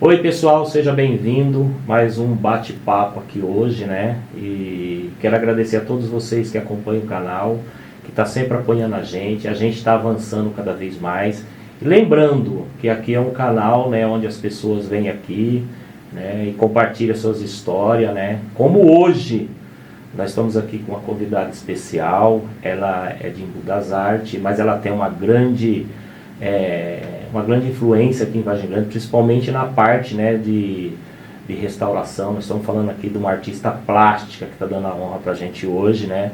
Oi pessoal, seja bem-vindo, mais um bate-papo aqui hoje, né? E quero agradecer a todos vocês que acompanham o canal, que está sempre apoiando a gente está avançando cada vez mais. E lembrando que aqui é um canal, né, onde as pessoas vêm aqui, né, e compartilham suas histórias, né? Como hoje, nós estamos aqui com uma convidada especial, ela é de Embu das Artes, mas ela tem uma grande influência aqui em Vargem Grande, principalmente na parte, né, de restauração. Nós estamos falando aqui de uma artista plástica que está dando a honra para a gente hoje, né?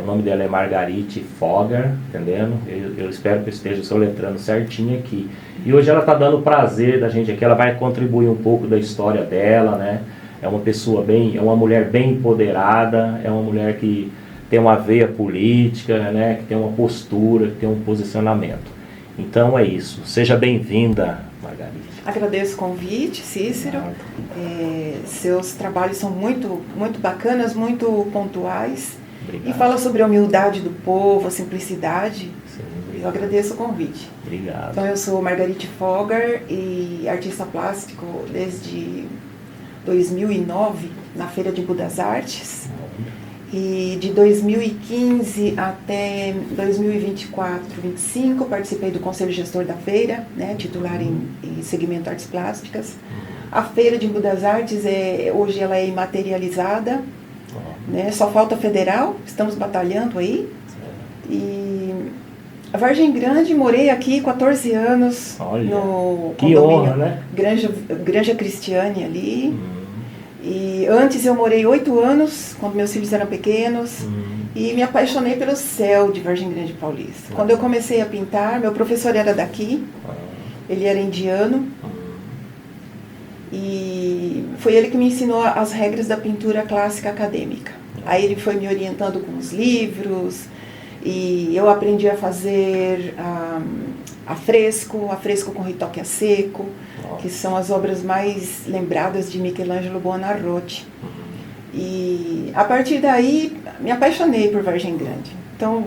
O nome dela é Margarite Fogger, entendendo? Eu espero que eu esteja soletrando certinho aqui. E hoje ela está dando o prazer da gente aqui, ela vai contribuir um pouco da história dela, né? É uma mulher bem empoderada, é uma mulher que tem uma veia política, né? Que tem uma postura, que tem um posicionamento. Então é isso. Seja bem-vinda, Margarite. Agradeço o convite, Cícero. Seus trabalhos são muito, muito bacanas, muito pontuais. Obrigado. E fala sobre a humildade do povo, a simplicidade. Sim, eu agradeço o convite. Obrigado. Então eu sou Margarite Fogger e artista plástico desde 2009 na Feira de Embu das Artes. E de 2015 até 2024, 2025, participei do Conselho Gestor da Feira, né, titular em segmento Artes Plásticas. A Feira de Embu das Artes, hoje ela é imaterializada, né, só falta federal, estamos batalhando aí. E a Vargem Grande, morei aqui 14 anos. Olha, no que honra, né? Granja Cristiane ali. E antes eu morei 8 anos, quando meus filhos eram pequenos, e me apaixonei pelo céu de Vargem Grande Paulista. Quando eu comecei a pintar, meu professor era daqui, ele era indiano, e foi ele que me ensinou as regras da pintura clássica acadêmica. Aí ele foi me orientando com os livros, e eu aprendi a fazer a fresco com retoque a seco, que são as obras mais lembradas de Michelangelo Buonarroti. E a partir daí me apaixonei por Vargem Grande. Então,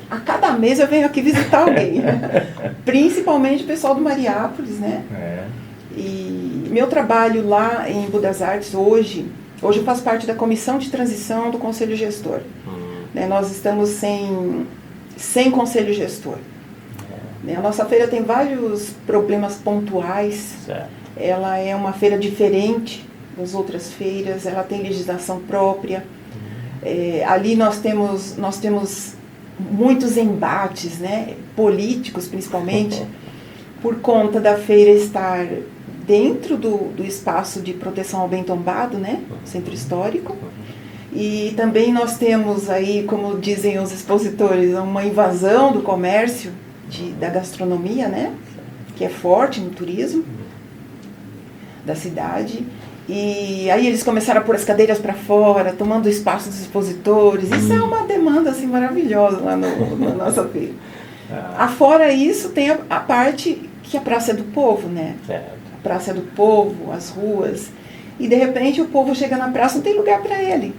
a cada mês eu venho aqui visitar alguém, principalmente o pessoal do Mariápolis, né? E meu trabalho lá em Embu das Artes hoje eu faço parte da comissão de transição do Conselho Gestor. Nós estamos sem Conselho Gestor. A nossa feira tem vários problemas pontuais. Certo. Ela é uma feira diferente das outras feiras, ela tem legislação própria. Ali nós temos muitos embates, né, políticos principalmente, por conta da feira estar dentro do espaço de proteção ao bem tombado, né, centro histórico. E também nós temos aí, como dizem os expositores, uma invasão do comércio, da gastronomia, né, que é forte no turismo da cidade. E aí eles começaram a pôr as cadeiras para fora, tomando o espaço dos expositores. Isso é uma demanda assim maravilhosa lá na nossa feira. Afora isso, tem a parte que a praça é do povo, né? Certo. A praça é do povo, as ruas. E de repente o povo chega na praça, não tem lugar para ele.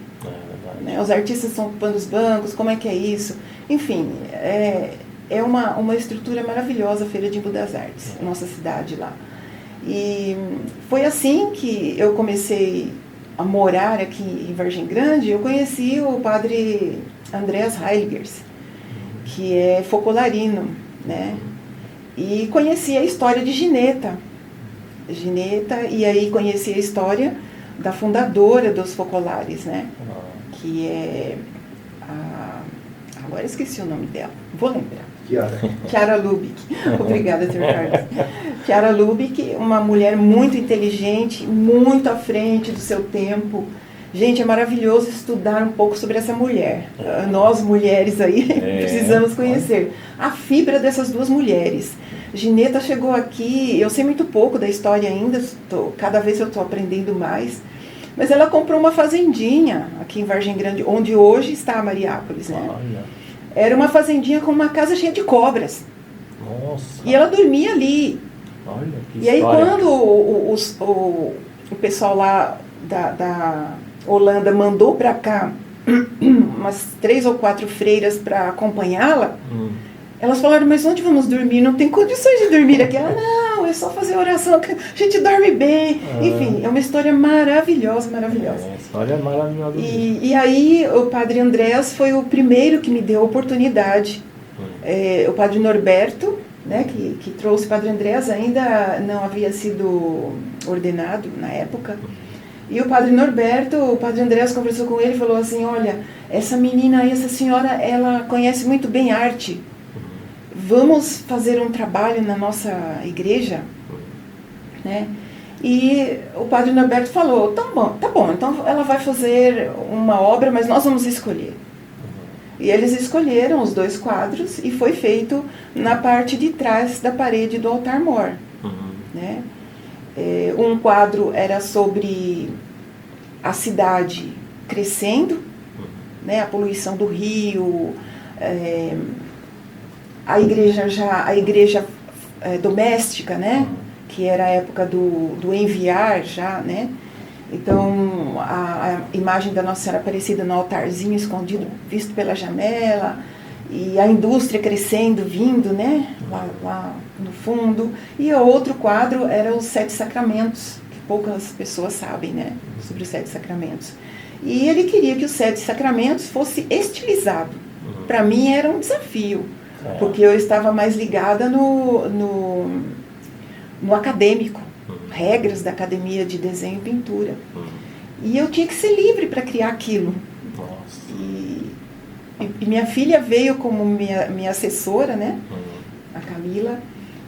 Né? Os artistas estão ocupando os bancos, como é que é isso? Enfim, é uma estrutura maravilhosa a Feira de Embu das Artes, nossa cidade lá. E foi assim que eu comecei a morar aqui em Vargem Grande. Eu conheci o padre Andreas Heiligers, que é focolarino, né? E conheci a história de Gineta, e aí conheci a história da fundadora dos focolares, né? Que é agora esqueci o nome dela, vou lembrar. Chiara Lubick. Obrigada, Sr. Carlos. Chiara Lubick, uma mulher muito inteligente, muito à frente do seu tempo. Gente, é maravilhoso estudar um pouco sobre essa mulher. Nós, mulheres aí, precisamos conhecer a fibra dessas duas mulheres. Gineta chegou aqui, eu sei muito pouco da história ainda, cada vez eu estou aprendendo mais, mas ela comprou uma fazendinha aqui em Vargem Grande, onde hoje está a Mariápolis, né? Era uma fazendinha com uma casa cheia de cobras. Nossa. E ela dormia ali. Olha, que e aí história. Quando o pessoal lá da Holanda mandou para cá umas 3 ou 4 freiras para acompanhá-la, elas falaram, mas onde vamos dormir? Não tem condições de dormir aqui. Ela, não, é só fazer oração que a gente dorme bem. Enfim, é uma história maravilhosa, maravilhosa. É, a história é maravilhosa. E aí o Padre Andréas foi o primeiro que me deu a oportunidade. O Padre Norberto, né, que trouxe o Padre Andréas, ainda não havia sido ordenado na época. E o Padre Norberto, o Padre Andréas conversou com ele e falou assim, olha, essa menina aí, essa senhora, ela conhece muito bem arte. Vamos fazer um trabalho na nossa igreja? Né? E o Padre Norberto falou, tá bom, então ela vai fazer uma obra, mas nós vamos escolher. E eles escolheram os 2 quadros e foi feito na parte de trás da parede do altar-mor. Né? Um quadro era sobre a cidade crescendo, né? A poluição do rio, a igreja doméstica, né? Que era a época do enviar já, né? Então, a imagem da Nossa Senhora Aparecida no altarzinho escondido, visto pela janela, e a indústria crescendo, vindo, né? Lá no fundo. E o outro quadro era os 7 sacramentos, que poucas pessoas sabem, né? Sobre os 7 sacramentos. E ele queria que os 7 sacramentos fosse estilizado. Para mim era um desafio, porque eu estava mais ligada no acadêmico, regras da academia de desenho e pintura. E eu tinha que ser livre para criar aquilo. E minha filha veio como minha assessora, né? A Camila,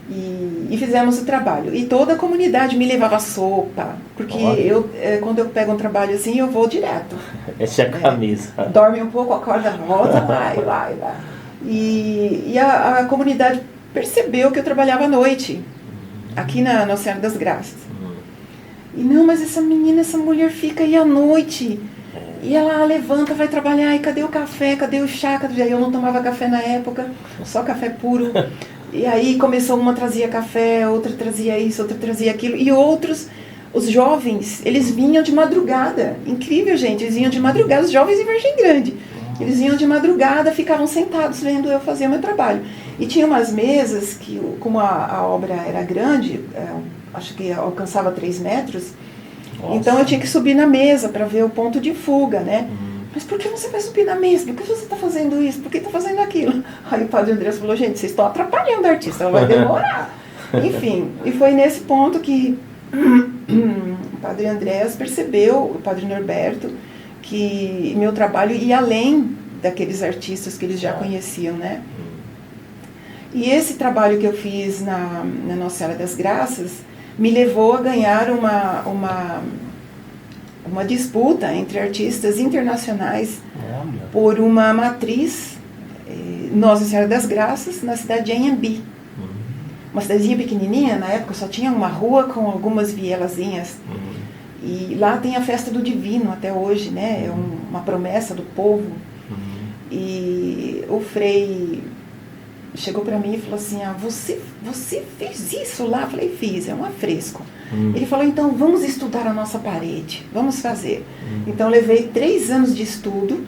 e fizemos o trabalho. E toda a comunidade me levava sopa, porque quando eu pego um trabalho assim, eu vou direto. Essa é a camisa. Dorme um pouco, acorda, volta, vai. E a comunidade percebeu que eu trabalhava à noite, aqui na Nossa Senhora das Graças. E não, mas essa menina, essa mulher fica aí à noite. E ela levanta, vai trabalhar, e cadê o café, cadê o chá? Eu não tomava café na época, só café puro. E aí começou, uma trazia café, outra trazia isso, outra trazia aquilo. E outros, os jovens, eles vinham de madrugada. Incrível, gente, eles vinham de madrugada, os jovens em Vargem Grande. Eles vinham de madrugada, ficavam sentados vendo eu fazer o meu trabalho. E tinha umas mesas que, como a obra era grande, acho que alcançava 3 metros, então eu tinha que subir na mesa para ver o ponto de fuga, né? Mas por que você vai subir na mesa? Por que você está fazendo isso? Por que está fazendo aquilo? Aí o Padre Andréas falou, gente, vocês estão atrapalhando a artista, ela vai demorar. Enfim, e foi nesse ponto que o Padre Andréas percebeu, o Padre Norberto, que meu trabalho ia além daqueles artistas que eles já conheciam, né? E esse trabalho que eu fiz na Nossa Senhora das Graças me levou a ganhar uma disputa entre artistas internacionais por uma matriz Nossa Senhora das Graças na cidade de Anhembi. Uma cidadezinha pequenininha, na época só tinha uma rua com algumas vielazinhas. E lá tem a festa do Divino até hoje, né? É uma promessa do povo. E o Frei chegou para mim e falou assim, você fez isso lá? Eu falei, fiz, é um afresco. Ele falou, então vamos estudar a nossa parede, vamos fazer. Então levei 3 anos de estudo,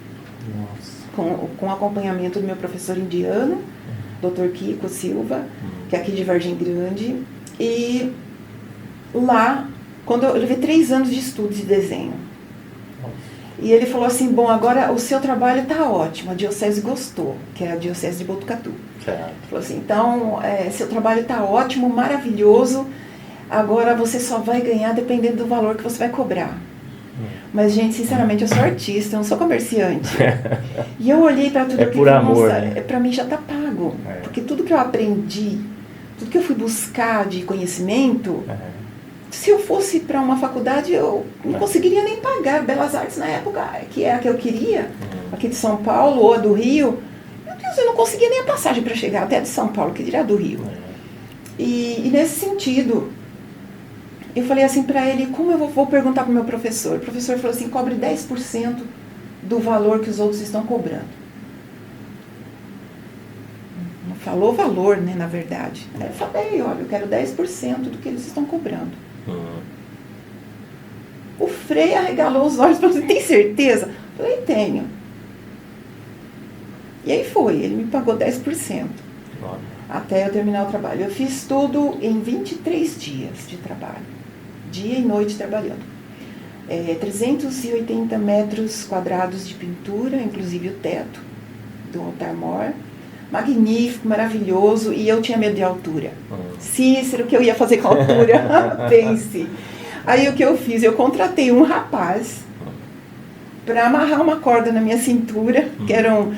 com acompanhamento do meu professor indiano, Dr. Kiko Silva, que é aqui de Vargem Grande. E lá, quando eu levei 3 anos de estudo de desenho. E ele falou assim, bom, agora o seu trabalho está ótimo, a diocese gostou, que é a diocese de Botucatu. Ele falou assim, então, seu trabalho está ótimo, maravilhoso, agora você só vai ganhar dependendo do valor que você vai cobrar. Mas, gente, sinceramente, eu sou artista, eu não sou comerciante. E eu olhei para tudo por amor, né? Para mim já está pago. Porque tudo que eu aprendi, tudo que eu fui buscar de conhecimento, se eu fosse para uma faculdade, eu não conseguiria nem pagar Belas Artes na época, que é a que eu queria, aqui de São Paulo ou a do Rio. Meu Deus, eu não conseguia nem a passagem para chegar até de São Paulo, que dirá do Rio. E nesse sentido, eu falei assim para ele, como eu vou perguntar para o meu professor? O professor falou assim, cobre 10% do valor que os outros estão cobrando. Não falou valor, né, na verdade. Aí eu falei, olha, eu quero 10% do que eles estão cobrando. O Frei arregalou os olhos e falou assim, tem certeza? Eu falei, tenho. E aí foi, ele me pagou 10%. até eu terminar o trabalho. Eu fiz tudo em 23 dias de trabalho, dia e noite trabalhando. 380 metros quadrados de pintura, inclusive o teto do altar-mor. Magnífico, maravilhoso, e eu tinha medo de altura. Cícero, o que eu ia fazer com a altura? Pense. Aí o que eu fiz? Eu contratei um rapaz para amarrar uma corda na minha cintura, que eram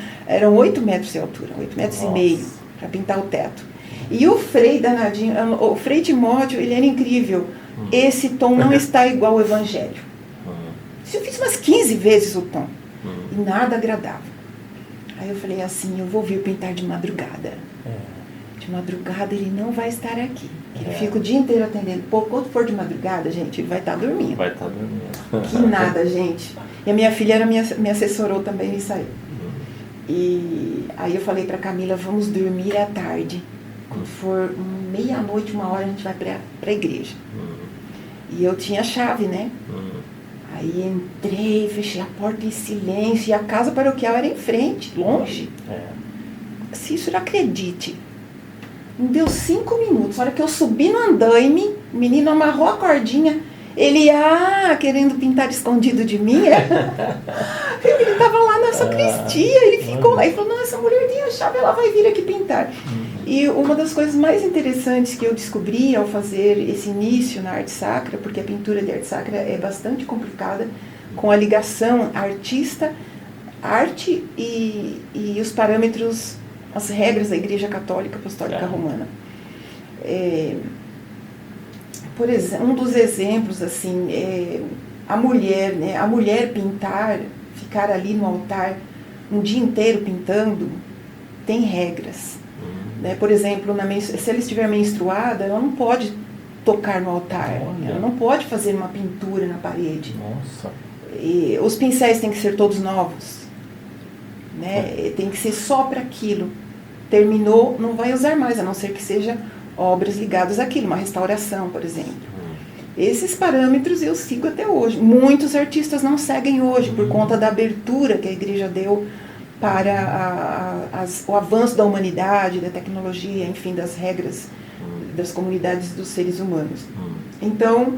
8 metros de altura, 8 metros e meio, para pintar o teto. E o Frei danadinho, o Frei Timóteo, ele era incrível. Esse tom não está igual ao Evangelho. Eu fiz umas 15 vezes o tom, e nada agradava. Aí eu falei assim, eu vou vir pintar de madrugada. De madrugada ele não vai estar aqui. Ele fica o dia inteiro atendendo. Pô, quando for de madrugada, gente, ele vai estar dormindo. Vai estar dormindo. Que nada, gente. E a minha filha me assessorou também nisso aí. E aí eu falei pra Camila, vamos dormir à tarde. Quando for meia-noite, 1h, a gente vai pra igreja. E eu tinha chave, né? Aí entrei, fechei a porta em silêncio, e a casa paroquial era em frente, longe. Se isso não acredite, não deu 5 minutos, a hora que eu subi no andaime, o menino amarrou a cordinha, ele, querendo pintar escondido de mim, ele estava lá na sacristia, ele ficou lá e falou, não, essa mulher tem a chave, ela vai vir aqui pintar. E uma das coisas mais interessantes que eu descobri ao fazer esse início na arte sacra, porque a pintura de arte sacra é bastante complicada, com a ligação artista, arte e os parâmetros, as regras da Igreja Católica Apostólica Romana. Por exemplo, um dos exemplos, assim, a mulher, né? A mulher pintar, ficar ali no altar um dia inteiro pintando, tem regras. Né? Por exemplo, se ela estiver menstruada, ela não pode tocar no altar. Ela não pode fazer uma pintura na parede. Nossa. E os pincéis têm que ser todos novos. Né? Tem que ser só para aquilo. Terminou, não vai usar mais, a não ser que seja obras ligadas àquilo, uma restauração, por exemplo. Esses parâmetros eu sigo até hoje. Muitos artistas não seguem hoje, por conta da abertura que a igreja deu para o avanço da humanidade, da tecnologia, enfim, das regras das comunidades dos seres humanos. Então,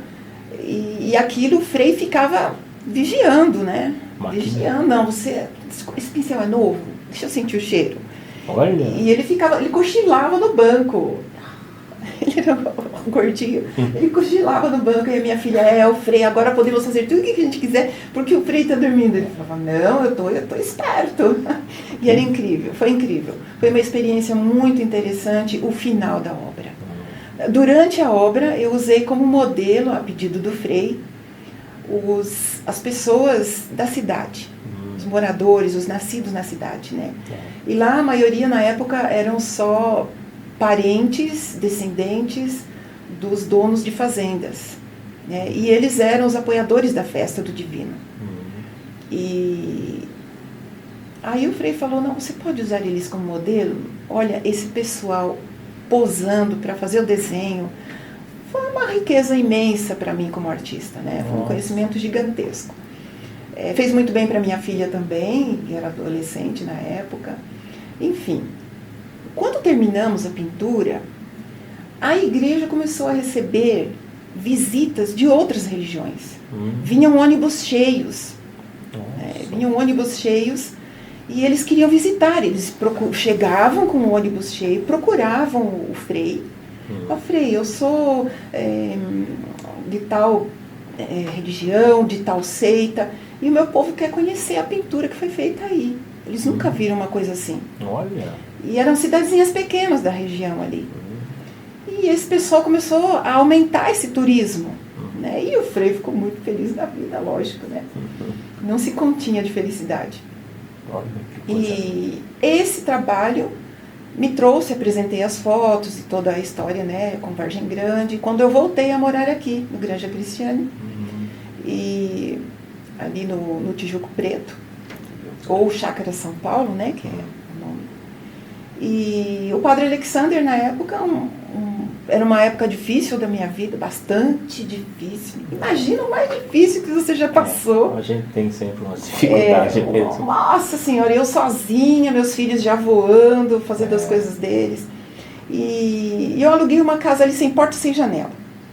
e aquilo o Frei ficava vigiando, né? Vigiando, não, esse pincel é novo, deixa eu sentir o cheiro. Olha. E ele cochilava no banco. Ele era um gordinho, ele cochilava no banco, e a minha filha, o Frei, agora podemos fazer tudo o que a gente quiser, porque o Frei está dormindo. Ele falava, não, eu tô esperto. E era incrível, foi incrível. Foi uma experiência muito interessante, o final da obra. Durante a obra, eu usei como modelo, a pedido do Frei, as pessoas da cidade, os moradores, os nascidos na cidade, né? E lá, a maioria, na época, eram só parentes, descendentes dos donos de fazendas, né? E eles eram os apoiadores da festa do Divino. E aí o Frei falou, não, você pode usar eles como modelo? Olha, esse pessoal posando para fazer o desenho, foi uma riqueza imensa para mim como artista, né? Foi um conhecimento gigantesco. Fez muito bem para minha filha também, que era adolescente na época. Enfim, quando terminamos a pintura, a igreja começou a receber visitas de outras religiões. Vinham ônibus cheios. Vinham ônibus cheios e eles queriam visitar. Eles chegavam com o ônibus cheio, procuravam o Frei. Frei, eu sou de tal religião, de tal seita, e o meu povo quer conhecer a pintura que foi feita aí. Eles nunca viram uma coisa assim. Olha. E eram cidadezinhas pequenas da região ali. E esse pessoal começou a aumentar esse turismo. Né? E o Frei ficou muito feliz da vida, lógico, né? Não se continha de felicidade. Olha, que coisa. E esse trabalho me trouxe, apresentei as fotos e toda a história, né, com Vargem Grande, quando eu voltei a morar aqui, no Granja Cristiane, e ali no Tijuco Preto, ou Chácara São Paulo, né, que é o nome. E o Padre Alexander, na época, era uma época difícil da minha vida, bastante difícil. Imagina o mais difícil que você já passou. A gente tem sempre uma dificuldade mesmo. Nossa Senhora, eu sozinha, meus filhos já voando, fazendo as coisas deles. E eu aluguei uma casa ali sem porta e sem janela.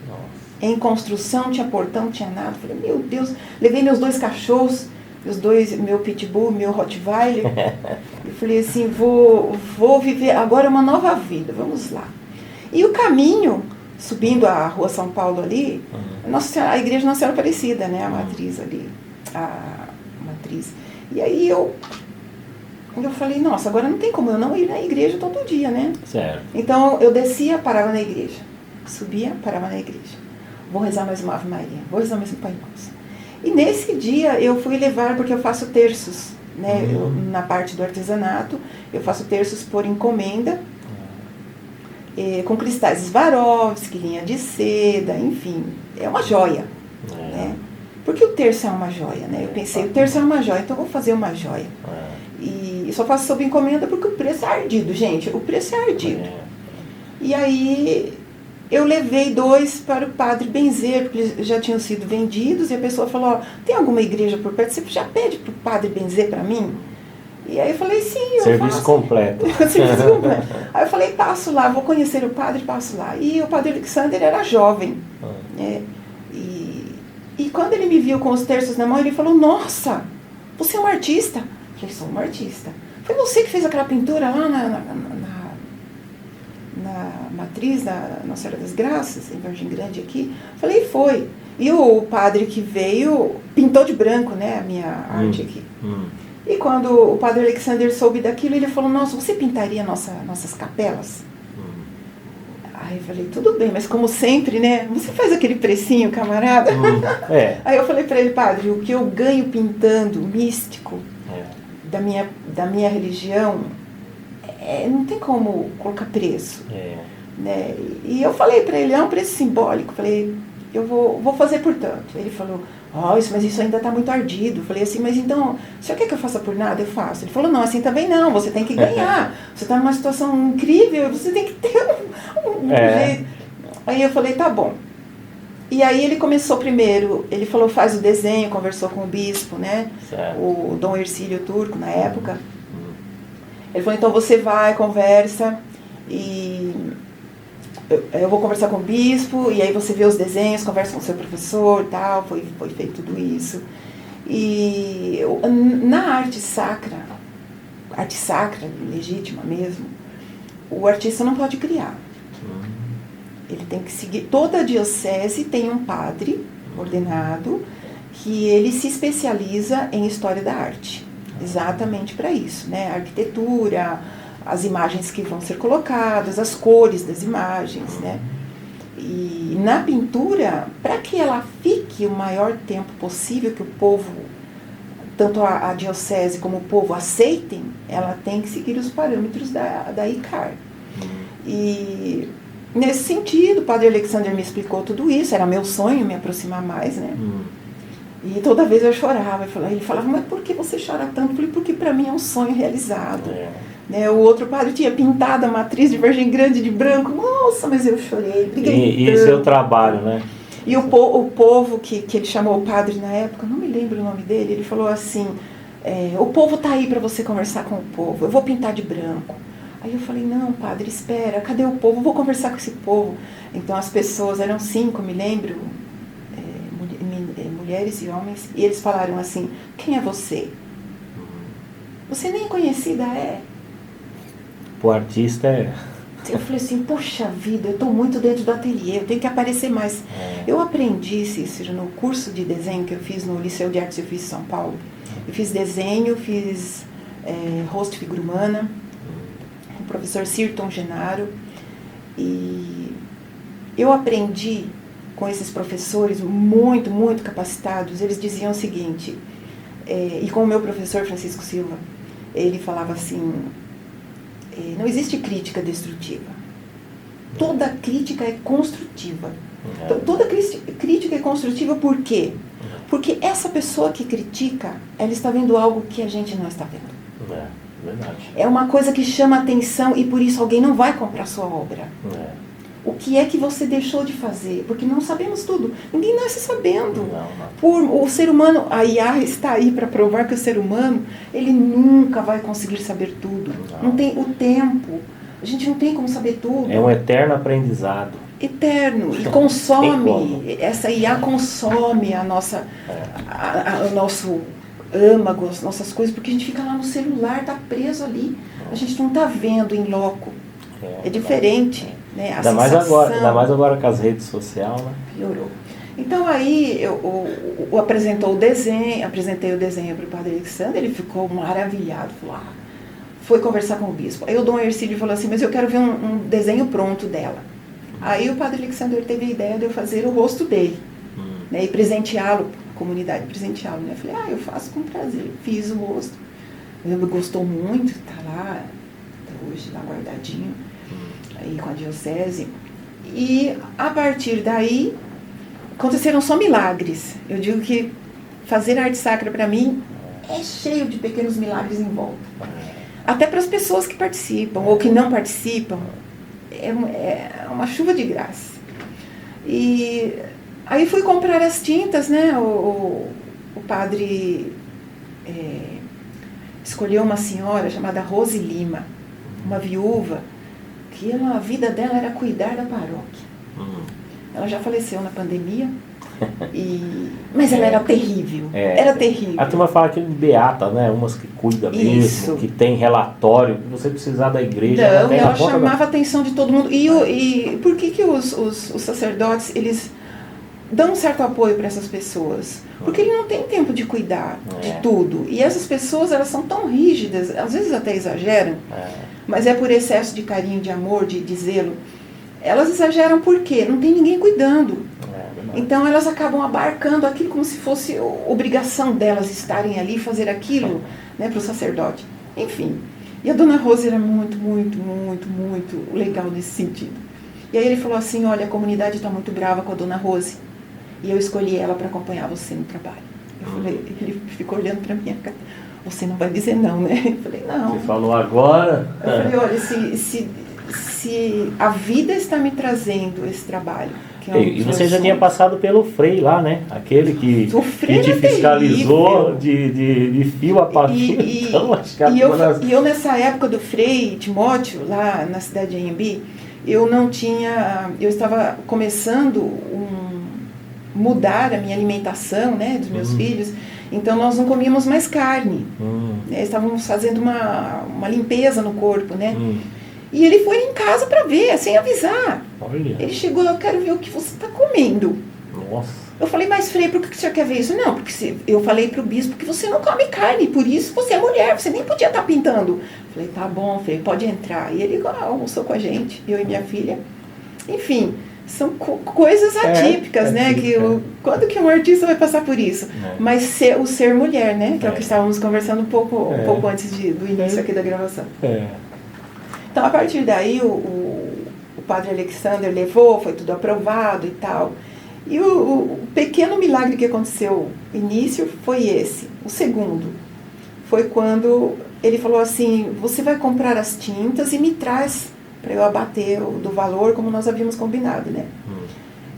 Nossa. Em construção, tinha portão, não tinha nada. Falei, meu Deus, levei meus 2 cachorros, meu pitbull, meu Rottweiler. Eu falei assim, vou viver agora uma nova vida, vamos lá. E o caminho, subindo a rua São Paulo ali, a igreja Nossa Senhora Aparecida, né, a matriz ali, a matriz. E aí eu falei, nossa, agora não tem como eu não ir na igreja todo dia, né? Certo. Então eu descia, parava na igreja. Subia, parava na igreja. Vou rezar mais uma Ave Maria, vou rezar mais um Pai Nosso. E nesse dia eu fui levar, porque eu faço terços, né? Na parte do artesanato, eu faço terços por encomenda, com cristais Swarovski, linha de seda, enfim, é uma joia, né? Porque o terço é uma joia, né? Eu pensei, o terço é uma joia, então eu vou fazer uma joia. E só faço sob encomenda porque o preço é ardido, gente, o preço é ardido. E aí eu levei 2 para o padre benzer, porque eles já tinham sido vendidos, e a pessoa falou, ó, tem alguma igreja por perto? Você já pede para o padre benzer para mim? E aí eu falei, sim, eu Serviço completo. Serviço completo. Aí eu falei, passo lá, vou conhecer o padre, passo lá. E o padre Alexander era jovem, né? E quando ele me viu com os terços na mão, ele falou, nossa, você é um artista? Eu falei, sou uma artista. Foi você que fez aquela pintura lá na matriz da Nossa Senhora das Graças, em Vargem Grande aqui? Eu falei, foi. E o padre que veio pintou de branco, né, a minha arte aqui. E quando o padre Alexander soube daquilo, ele falou, nossa, você pintaria nossas capelas? Aí eu falei, tudo bem, mas como sempre, né, você faz aquele precinho, camarada? Aí eu falei para ele, padre, o que eu ganho pintando místico da minha religião, não tem como colocar preço. Né? E eu falei para ele, é um preço simbólico, falei, eu vou fazer por tanto. Ele falou, mas isso ainda está muito ardido. Eu falei assim, mas então, o senhor quer que eu faça por nada? Eu faço. Ele falou, não, assim também não, você tem que ganhar. Você está numa situação incrível, você tem que ter um jeito. Aí eu falei, tá bom. E aí ele começou primeiro, ele falou, faz o desenho, conversou com o bispo, né? Certo. O Dom Hercílio Turco, na época. Ele falou, então você vai, conversa, e eu vou conversar com o bispo, e aí você vê os desenhos, conversa com o seu professor e tal, foi feito tudo isso. E na arte sacra legítima mesmo, o artista não pode criar. Ele tem que seguir, toda a diocese tem um padre ordenado que ele se especializa em história da arte, exatamente para isso, né? A arquitetura, as imagens que vão ser colocadas, as cores das imagens, né? E na pintura, para que ela fique o maior tempo possível, que o povo, tanto a diocese como o povo aceitem, ela tem que seguir os parâmetros da ICAR. E nesse sentido, o padre Alexander me explicou tudo isso, era meu sonho me aproximar mais, né? E toda vez eu chorava, ele falava, mas por que você chora tanto? Eu falei, porque para mim é um sonho realizado. Né, o outro padre tinha pintado a matriz de Vargem Grande de branco. Nossa, mas eu chorei. E esse é o trabalho, né? E o povo que ele chamou o padre na época, não me lembro o nome dele, ele falou assim, o povo tá aí para você conversar com o povo, eu vou pintar de branco. Aí eu falei, não, padre, espera, cadê o povo? Eu vou conversar com esse povo. Então as pessoas, eram 5, me lembro, mulheres e homens, e eles falaram assim, quem é você? Você nem conhecida é? O artista é... Eu falei assim, poxa vida, eu estou muito dentro do ateliê, eu tenho que aparecer mais. Eu aprendi, Cícero, no curso de desenho que eu fiz no Liceu de Artes e Ofícios de São Paulo. Eu fiz desenho, fiz rosto e figura humana, com o professor Sirton Genaro. E eu aprendi com esses professores muito, muito capacitados. Eles diziam o seguinte, e com o meu professor Francisco Silva, ele falava assim, não existe crítica destrutiva. Toda crítica é construtiva. Então, toda crítica é construtiva por quê? Porque essa pessoa que critica, ela está vendo algo que a gente não está vendo. Verdade. É uma coisa que chama atenção e por isso alguém não vai comprar sua obra. O que é que você deixou de fazer? Porque não sabemos tudo. Ninguém nasce sabendo. O ser humano, a IA está aí para provar que o ser humano, ele nunca vai conseguir saber tudo. Não tem o tempo. A gente não tem como saber tudo. É um eterno aprendizado. Eterno. E consome, essa IA consome a nossa, o nosso âmago, as nossas coisas, porque a gente fica lá no celular, tá preso ali. A gente não tá vendo em loco. É diferente, né? A Ainda mais agora com as redes sociais, né? Piorou. Então aí eu apresentei o desenho para o padre Alexandre, ele ficou maravilhado, falou, foi conversar com o bispo. Aí o Dom Ercílio falou assim, mas eu quero ver um desenho pronto dela. Aí o padre Alexandre teve a ideia de eu fazer o rosto dele, né, e presenteá-lo, a comunidade presenteá-lo, né? Eu falei, eu faço com prazer, fiz o rosto. Ele gostou muito, tá lá, até hoje lá guardadinho, aí com a diocese. E a partir daí, aconteceram só milagres. Eu digo que fazer arte sacra para mim é cheio de pequenos milagres em volta. Até para as pessoas que participam ou que não participam. É uma chuva de graça. E aí fui comprar as tintas, né? O padre escolheu uma senhora chamada Rose Lima, uma viúva, que a vida dela era cuidar da paróquia. Ela já faleceu na pandemia, mas ela era terrível. Era terrível. A turma fala que beata, né? Umas que cuida mesmo, que tem relatório, que você precisar da igreja. Não, ela chamava a atenção de todo mundo. E por que os sacerdotes, eles dão um certo apoio para essas pessoas? Porque ele não tem tempo de cuidar de tudo. E essas pessoas, elas são tão rígidas, às vezes até exageram, mas é por excesso de carinho, de amor, de zelo. Elas exageram porque não tem ninguém cuidando. Então elas acabam abarcando aquilo como se fosse obrigação delas estarem ali, fazer aquilo, né, para o sacerdote. Enfim. E a dona Rose era muito, muito, muito, muito legal nesse sentido. E aí ele falou assim, olha, a comunidade está muito brava com a dona Rose. E eu escolhi ela para acompanhar você no trabalho. Eu falei, ele ficou olhando para minha cara. Você não vai dizer não, né? Eu falei, não. Você falou agora? Eu falei, olha, se a vida está me trazendo esse trabalho... E você já tinha passado pelo Frei lá, né? Aquele que te fiscalizou de fio a fio. E eu nessa época do Frei Timóteo, lá na cidade de Anhembi, eu estava começando mudar a minha alimentação, né, dos meus filhos. Então nós não comíamos mais carne. Estávamos fazendo uma limpeza no corpo, né? E ele foi em casa para ver, sem avisar. Olha. Ele chegou, eu quero ver o que você está comendo. Nossa. Eu falei, mas Frei, por que o senhor quer ver isso? Não, porque eu falei para o bispo que você não come carne, por isso você é mulher, você nem podia estar pintando. Eu falei, tá bom, Frei, pode entrar. E ele almoçou com a gente, eu e minha filha. Enfim, são coisas atípicas, né? Quando que um artista vai passar por isso? Mas o ser mulher, né? Que é o que estávamos conversando um pouco antes do início aqui da gravação. Então, a partir daí, o padre Alexandre levou, foi tudo aprovado e tal. E o pequeno milagre que aconteceu no início foi esse. O segundo foi quando ele falou assim, você vai comprar as tintas e me traz para eu abater do valor como nós havíamos combinado, né?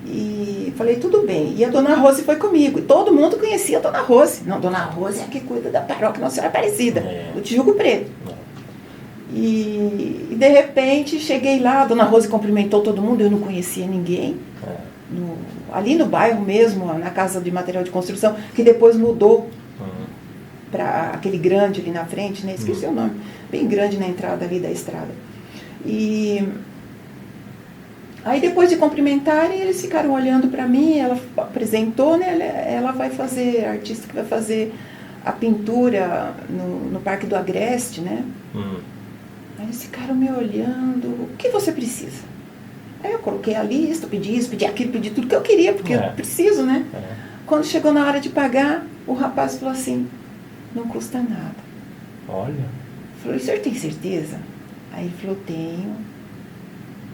E falei, tudo bem. E a dona Rose foi comigo. E todo mundo conhecia a dona Rose. Não, dona Rose é a que cuida da paróquia Nossa Senhora Aparecida, do Tijuco Preto. E de repente cheguei lá, a dona Rose cumprimentou todo mundo, eu não conhecia ninguém. Ali no bairro mesmo, na casa de material de construção, que depois mudou para aquele grande ali na frente, né? Esqueci o nome, bem grande na entrada ali da estrada. E aí depois de cumprimentarem, eles ficaram olhando para mim, ela apresentou, né? Ela vai fazer, a artista que vai fazer a pintura no Parque do Agreste, né? Aí eles ficaram me olhando, o que você precisa? Aí eu coloquei a lista, pedi isso, pedi aquilo, pedi tudo que eu queria, porque eu preciso, né? Quando chegou na hora de pagar, o rapaz falou assim, não custa nada. Olha. Eu falei, o senhor tem certeza? Aí ele falou, tenho,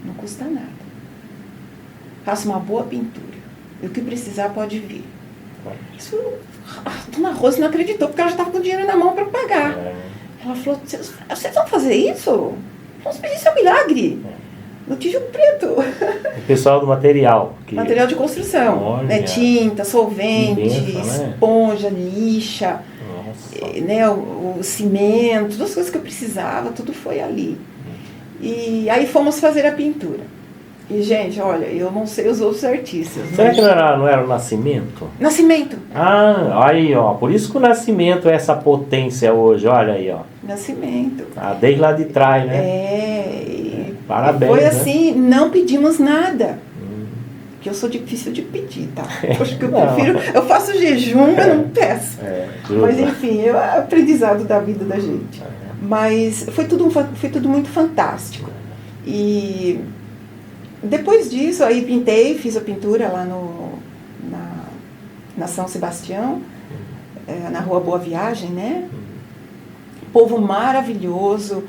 não custa nada. Faça uma boa pintura. E o que precisar pode vir. Isso, a dona Rose não acreditou, porque ela já estava com o dinheiro na mão para pagar. Ela falou, vocês vão fazer isso? Vamos pedir seu milagre. No Tijuco Preto. O pessoal do material. Material de construção. Né? Tinta, solvente, esponja, lixa, né? O cimento, todas as coisas que eu precisava, tudo foi ali. E aí fomos fazer a pintura. E, gente, olha, eu não sei os outros artistas. Será que não era o Nascimento? Nascimento. Ah, aí, ó. Por isso que o Nascimento é essa potência hoje, olha aí, ó. Nascimento. Ah, desde lá de trás, né? Parabéns, foi né? assim, não pedimos nada. Que eu sou difícil de pedir, tá? Acho que eu prefiro. Eu faço jejum, mas não peço. Mas enfim, é o aprendizado da vida da gente. Mas foi tudo muito fantástico. E depois disso, aí fiz a pintura lá na São Sebastião, na Rua Boa Viagem, né? Povo maravilhoso,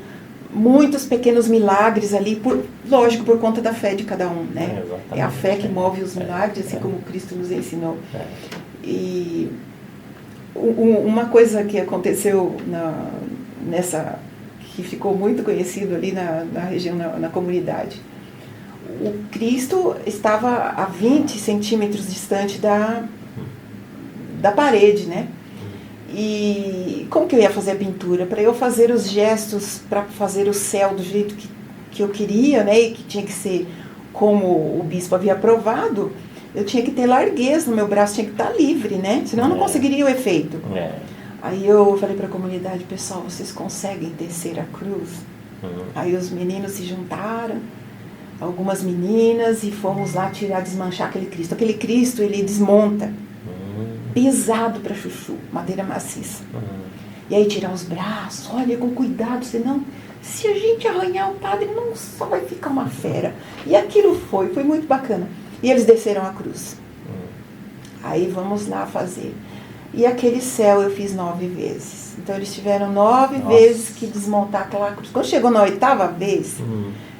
muitos pequenos milagres ali, lógico, por conta da fé de cada um, né? É a fé que move os milagres, assim como Cristo nos ensinou. E uma coisa que aconteceu que ficou muito conhecido ali na região, na comunidade. O Cristo estava a 20 centímetros distante da parede, né? E como que eu ia fazer a pintura? Para eu fazer os gestos, para fazer o céu do jeito que eu queria, né? E que tinha que ser como o bispo havia aprovado, eu tinha que ter largueza no meu braço, tinha que estar livre, né? Senão eu não conseguiria o efeito. Aí eu falei para a comunidade, pessoal, vocês conseguem descer a cruz? Aí os meninos se juntaram, algumas meninas, e fomos lá desmanchar aquele Cristo. Aquele Cristo, ele desmonta. Pesado para chuchu, madeira maciça. E aí tirar os braços, olha, com cuidado, senão, se a gente arranhar o padre, não só vai ficar uma fera. E aquilo foi muito bacana. E eles desceram a cruz. Aí vamos lá fazer. E aquele céu eu fiz 9 vezes. Então eles tiveram 9 vezes que desmontar aquela cruz. Quando chegou na 8ª vez,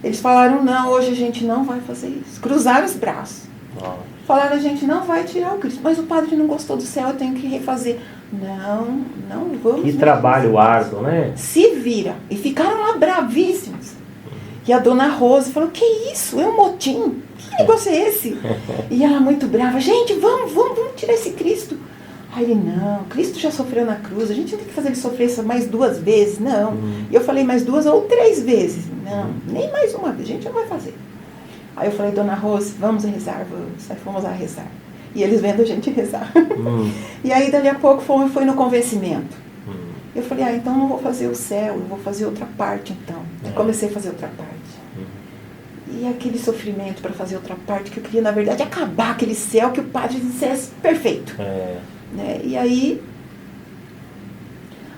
eles falaram, não, hoje a gente não vai fazer isso. Cruzaram os braços. Falaram, a gente não vai tirar o Cristo. Mas o padre não gostou do céu, eu tenho que refazer. Não vamos. Que trabalho árduo, né? Se vira. E ficaram lá bravíssimos. E a dona Rose falou, que isso? É um motim? Que negócio é esse? E ela muito brava, gente, vamos tirar esse Cristo. Aí ele, não, Cristo já sofreu na cruz, a gente não tem que fazer ele sofrer mais 2 vezes, não. E eu falei mais 2 ou 3 vezes. Não, nem mais uma vez, a gente não vai fazer. Aí eu falei, dona Rose, vamos rezar, vamos. Aí fomos lá rezar. E eles vendo a gente rezar. E aí, dali a pouco, foi no convencimento. Eu falei, então não vou fazer o céu, eu vou fazer outra parte, então. Eu comecei a fazer outra parte. E aquele sofrimento para fazer outra parte, que eu queria, na verdade, acabar aquele céu que o padre dissesse perfeito. Né? E aí,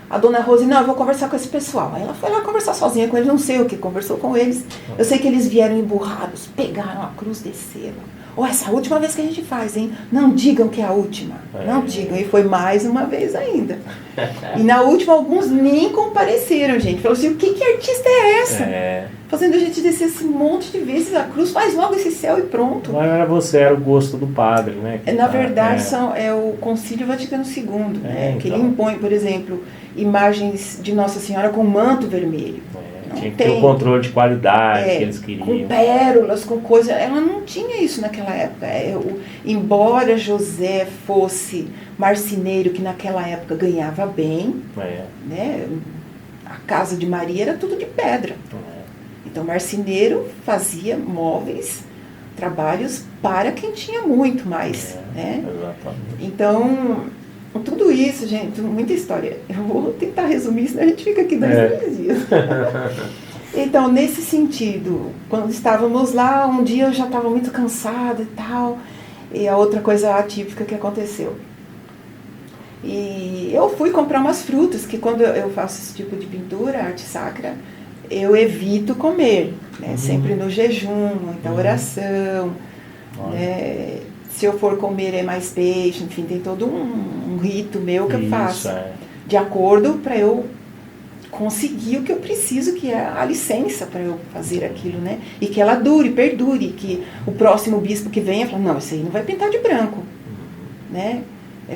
a dona Rose, não, eu vou conversar com esse pessoal. Aí ela foi lá conversar sozinha com eles, não sei o que, conversou com eles. Eu sei que eles vieram emburrados, pegaram a cruz, desceram. Essa é a última vez que a gente faz, hein? Não digam que é a última. Não digam. E foi mais uma vez ainda. E na última, alguns nem compareceram, gente. Falaram assim, que artista é essa? Fazendo a gente descer esse monte de vezes a cruz, faz logo esse céu e pronto. Não era você, era o gosto do padre, né? Na verdade, é o Concílio Vaticano II, né? Que ele impõe, por exemplo, imagens de Nossa Senhora com manto vermelho. Tinha que ter o controle de qualidade que eles queriam. Com pérolas, com coisas. Ela não tinha isso naquela época. Embora José fosse marceneiro, que naquela época ganhava bem, né? A casa de Maria era tudo de pedra. Então, marceneiro fazia móveis, trabalhos para quem tinha muito mais. Né? Exatamente. Então, tudo isso, gente, muita história. Eu vou tentar resumir, senão a gente fica aqui 2-3 dias. Então, nesse sentido, quando estávamos lá, um dia eu já estava muito cansada e tal, e a outra coisa atípica que aconteceu. E eu fui comprar umas frutas, que quando eu faço esse tipo de pintura, arte sacra, eu evito comer, né? Sempre no jejum, muita oração, né? Se eu for comer é mais peixe, enfim, tem todo um rito meu que eu faço, de acordo para eu conseguir o que eu preciso, que é a licença para eu fazer aquilo, né? E que ela perdure, que o próximo bispo que venha fala, não, isso aí não vai pintar de branco, né?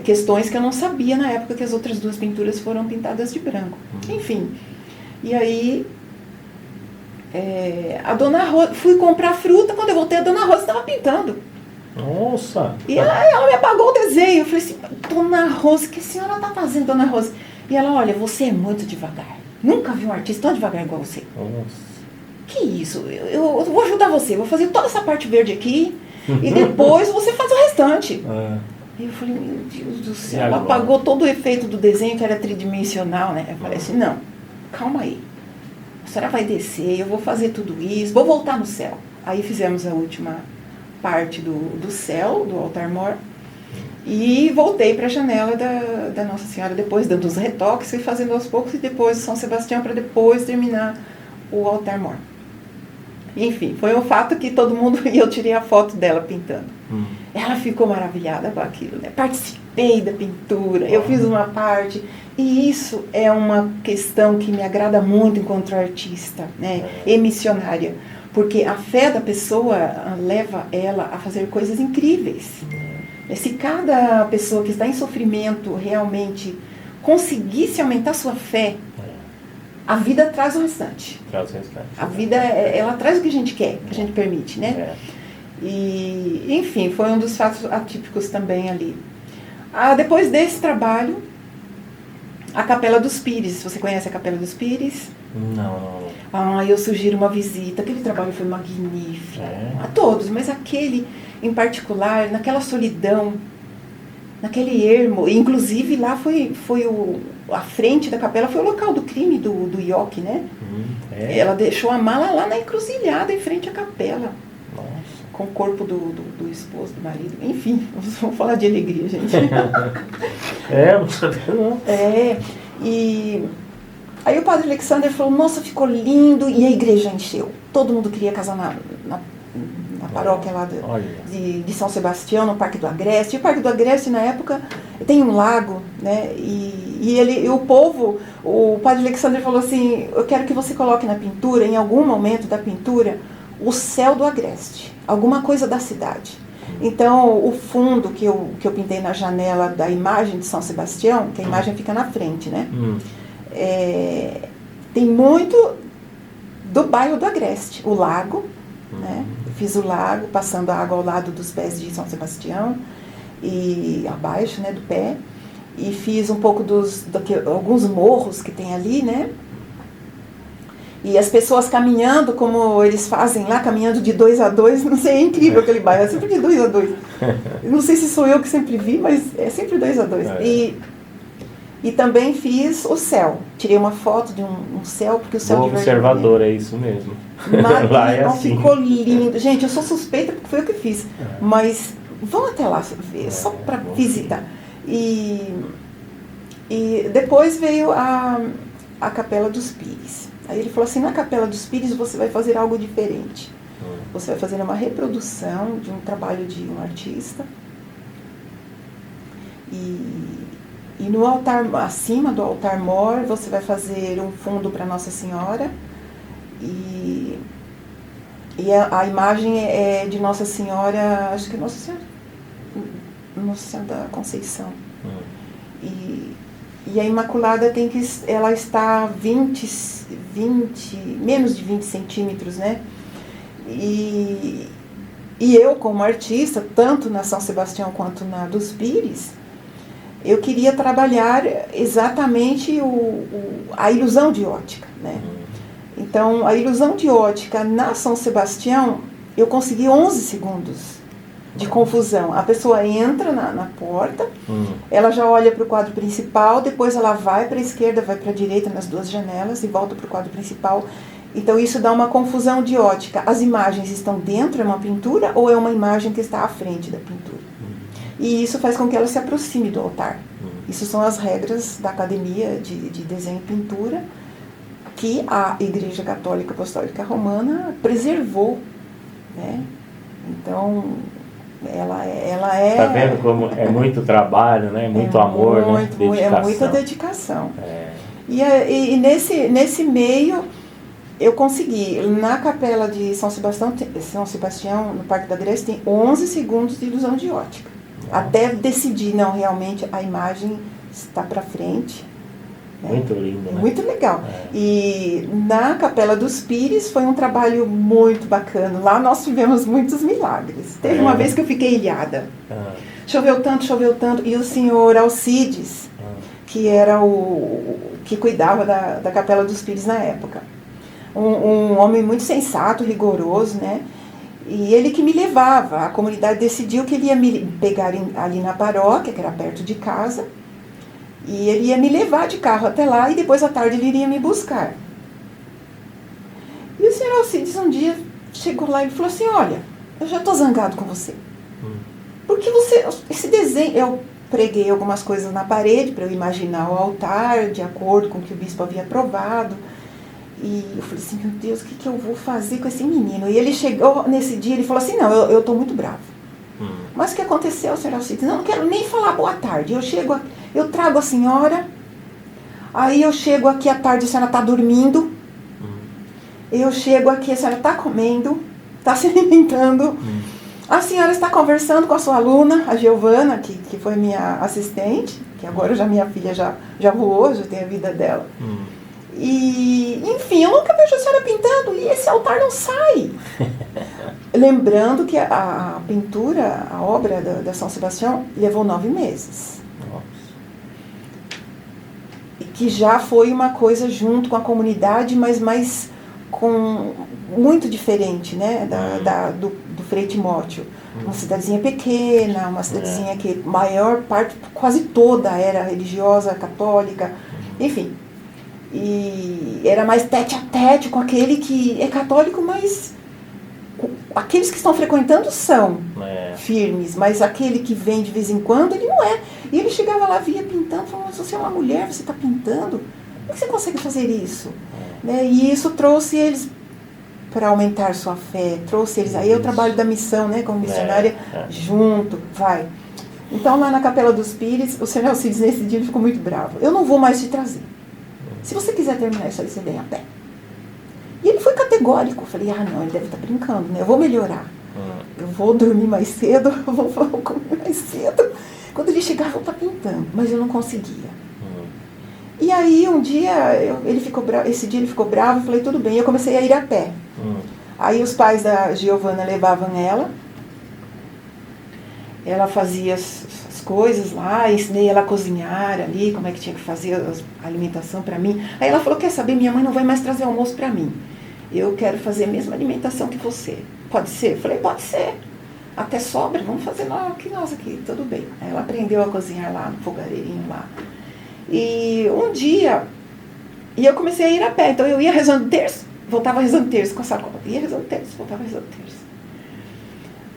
Questões que eu não sabia na época que as outras 2 pinturas foram pintadas de branco. Enfim, e aí a dona Rosa, fui comprar fruta, quando eu voltei a dona Rosa estava pintando. Nossa! E ela me apagou o desenho. Eu falei assim, dona Rosa, o que a senhora está fazendo, dona Rosa? E ela, olha, você é muito devagar. Nunca vi um artista tão devagar igual você. Nossa! que isso? Eu vou ajudar você, vou fazer toda essa parte verde aqui e depois você faz o restante. E eu falei, meu Deus do céu, ela apagou todo o efeito do desenho que era tridimensional, né? Eu falei assim, não, calma aí. A senhora vai descer, eu vou fazer tudo isso, vou voltar no céu. Aí fizemos a última parte do céu, do altar-mor, e voltei para a janela da Nossa Senhora, depois dando os retoques, fui fazendo aos poucos, e depois São Sebastião, para depois terminar o altar-mor. Enfim, foi um fato que todo mundo, e eu tirei a foto dela pintando. Ela ficou maravilhada com aquilo, né? Participei da pintura, eu fiz uma parte, e isso é uma questão que me agrada muito enquanto artista, né? E missionária, porque a fé da pessoa leva ela a fazer coisas incríveis. Se cada pessoa que está em sofrimento realmente conseguisse aumentar sua fé, a vida traz o restante. A vida, ela traz o que a gente quer, que a gente permite, né? E, enfim, foi um dos fatos atípicos também ali. Depois desse trabalho, a Capela dos Pires. Você conhece a Capela dos Pires? Não. Eu sugiro uma visita. Aquele trabalho foi magnífico. A todos, mas aquele em particular, naquela solidão, naquele ermo. Inclusive lá foi a frente da capela, foi o local do crime do Ioque, né? Ela deixou a mala lá na encruzilhada, em frente à capela. Nossa. Com o corpo do esposo, do marido. Enfim, vamos falar de alegria, gente. Não sabia não. E aí o padre Alexander falou, nossa, ficou lindo, e a igreja encheu. Todo mundo queria casar na paróquia lá de São Sebastião, no Parque do Agreste. E o Parque do Agreste, na época, tem um lago, né? E o povo, o padre Alexander falou assim, eu quero que você coloque na pintura, em algum momento da pintura, o céu do Agreste, alguma coisa da cidade. Então, o fundo que eu pintei na janela da imagem de São Sebastião, que a imagem fica na frente, né? Tem muito do bairro do Agreste, o lago, né? Eu fiz o lago, passando a água ao lado dos pés de São Sebastião, e abaixo, né, do pé, e fiz um pouco alguns morros que tem ali, né? E as pessoas caminhando, como eles fazem lá, caminhando de 2 a 2, não sei, é incrível aquele bairro, é sempre de 2 a 2. Não sei se sou eu que sempre vi, mas é sempre 2 a 2. E também fiz o céu. Tirei uma foto de um céu, porque o céu Boa de Varginha... observador, é isso mesmo. Lá é assim. Ficou lindo. Gente, eu sou suspeita porque foi eu que fiz. Mas vão até lá ver, só para visitar. E depois veio a Capela dos Pires. Aí ele falou assim, na Capela dos Pires você vai fazer algo diferente. Você vai fazer uma reprodução de um trabalho de um artista. E no altar, acima do altar-mor, você vai fazer um fundo para Nossa Senhora. E a imagem é de Nossa Senhora, acho que é Nossa Senhora da Conceição. E a Imaculada ela está menos de 20 centímetros, né? E eu, como artista, tanto na São Sebastião quanto na dos Pires, eu queria trabalhar exatamente a ilusão de ótica, né? Então, a ilusão de ótica na São Sebastião, eu consegui 11 segundos de confusão. A pessoa entra na porta, ela já olha para o quadro principal, depois ela vai para a esquerda, vai para a direita nas duas janelas e volta para o quadro principal. Então, isso dá uma confusão de ótica. As imagens estão dentro, é uma pintura, ou é uma imagem que está à frente da pintura? E isso faz com que ela se aproxime do altar. Isso são as regras da Academia de Desenho e Pintura, que a Igreja Católica Apostólica Romana preservou, né? Então, ela é... Tá vendo como é muito trabalho, né? Muito amor, né? Dedicação. É muita dedicação. E nesse meio, eu consegui. Na capela de São Sebastião, no Parque da Grécia, tem 11 segundos de ilusão de ótica. Até decidir, não, realmente a imagem está para frente. Muito lindo, né? Muito legal. E na Capela dos Pires foi um trabalho muito bacana. Lá nós tivemos muitos milagres. Teve uma vez que eu fiquei ilhada. Choveu tanto. E o senhor Alcides, que era que cuidava da Capela dos Pires na época. um homem muito sensato, rigoroso, né? E ele que me levava. A comunidade decidiu que ele ia me pegar ali na paróquia, que era perto de casa, e ele ia me levar de carro até lá e depois à tarde ele iria me buscar. E o senhor Alcides um dia chegou lá e falou assim, olha, eu já estou zangado com você. Porque esse desenho, eu preguei algumas coisas na parede para eu imaginar o altar, de acordo com o que o bispo havia aprovado. E eu falei assim, meu Deus, o que eu vou fazer com esse menino? E ele chegou nesse dia, ele falou assim, não, eu estou muito bravo. Mas o que aconteceu, senhor Alcides? Não quero nem falar boa tarde. Eu trago a senhora, aí eu chego aqui à tarde, a senhora está dormindo. Eu chego aqui, a senhora está comendo, está se alimentando. A senhora está conversando com a sua aluna, a Giovana, que foi minha assistente, que agora minha filha já voou, já tem a vida dela. E, enfim, eu nunca vejo a senhora pintando e esse altar não sai. Lembrando que a pintura, a obra da São Sebastião, levou 9 meses. Nossa. E que já foi uma coisa junto com a comunidade, mas mais muito diferente, né, do Frei Timóteo. Uma cidadezinha pequena, uma cidadezinha que maior parte, quase toda era religiosa, católica, enfim. E era mais tete a tete com aquele que é católico, mas aqueles que estão frequentando são firmes, mas aquele que vem de vez em quando, ele não é. E ele chegava lá, via pintando, falando, mas você é uma mulher, você está pintando? Como é que você consegue fazer isso? Né? E isso trouxe eles para aumentar sua fé, trouxe eles. Aí é o trabalho da missão, né, como missionária, junto, vai. Então, lá na Capela dos Pires, o senhor Alcides, nesse dia, ele ficou muito bravo. Eu não vou mais te trazer. Se você quiser terminar isso aí, você vem a pé. E ele foi categórico. Eu falei, não, ele deve estar brincando, né? Eu vou melhorar. Eu vou dormir mais cedo, eu vou comer mais cedo. Quando ele chegar, eu vou estar pintando. Mas eu não conseguia. E aí, um dia, ele ficou bravo. Esse dia ele ficou bravo, eu falei, tudo bem. Eu comecei a ir a pé. Aí os pais da Giovana levavam ela. Ela fazia as coisas lá, ensinei ela a cozinhar ali, como é que tinha que fazer a alimentação para mim. Aí ela falou, quer saber, minha mãe não vai mais trazer almoço para mim. Eu quero fazer a mesma alimentação que você. Pode ser? Eu falei, pode ser. Até sobra, vamos fazer nós aqui, tudo bem. Aí ela aprendeu a cozinhar lá no fogareirinho lá. E um dia, eu comecei a ir a pé, então eu ia rezando terço, voltava rezando terço com a sacola. Ia rezando terço, voltava rezando terço.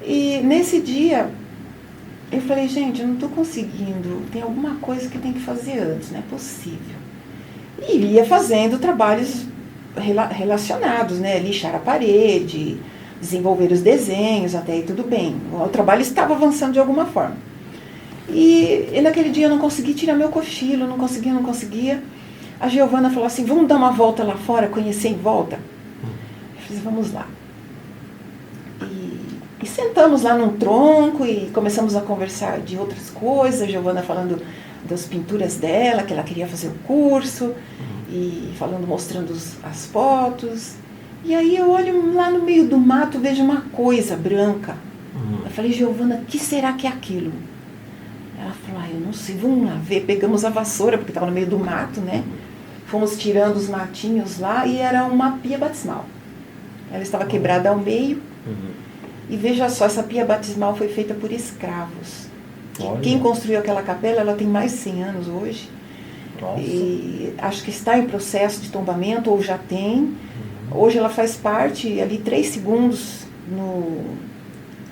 E nesse dia, eu falei, gente, eu não estou conseguindo, tem alguma coisa que tem que fazer antes, não é possível. E ia fazendo trabalhos relacionados, né, lixar a parede, desenvolver os desenhos, até aí tudo bem. O trabalho estava avançando de alguma forma. E naquele dia eu não consegui tirar meu cochilo, não conseguia. A Giovana falou assim, vamos dar uma volta lá fora, conhecer em volta? Eu falei, vamos lá. E sentamos lá num tronco e começamos a conversar de outras coisas, a Giovana falando das pinturas dela, que ela queria fazer o curso, e mostrando as fotos. E aí eu olho lá no meio do mato, vejo uma coisa branca. Eu falei, Giovana, o que será que é aquilo? Ela falou, eu não sei, vamos lá ver. Pegamos a vassoura, porque estava no meio do mato, né? Fomos tirando os matinhos lá e era uma pia batismal. Ela estava quebrada ao meio. E veja só, essa pia batismal foi feita por escravos. Quem construiu aquela capela, ela tem mais de 100 anos hoje. Nossa. E acho que está em processo de tombamento, ou já tem. Hoje ela faz parte, ali 3 segundos,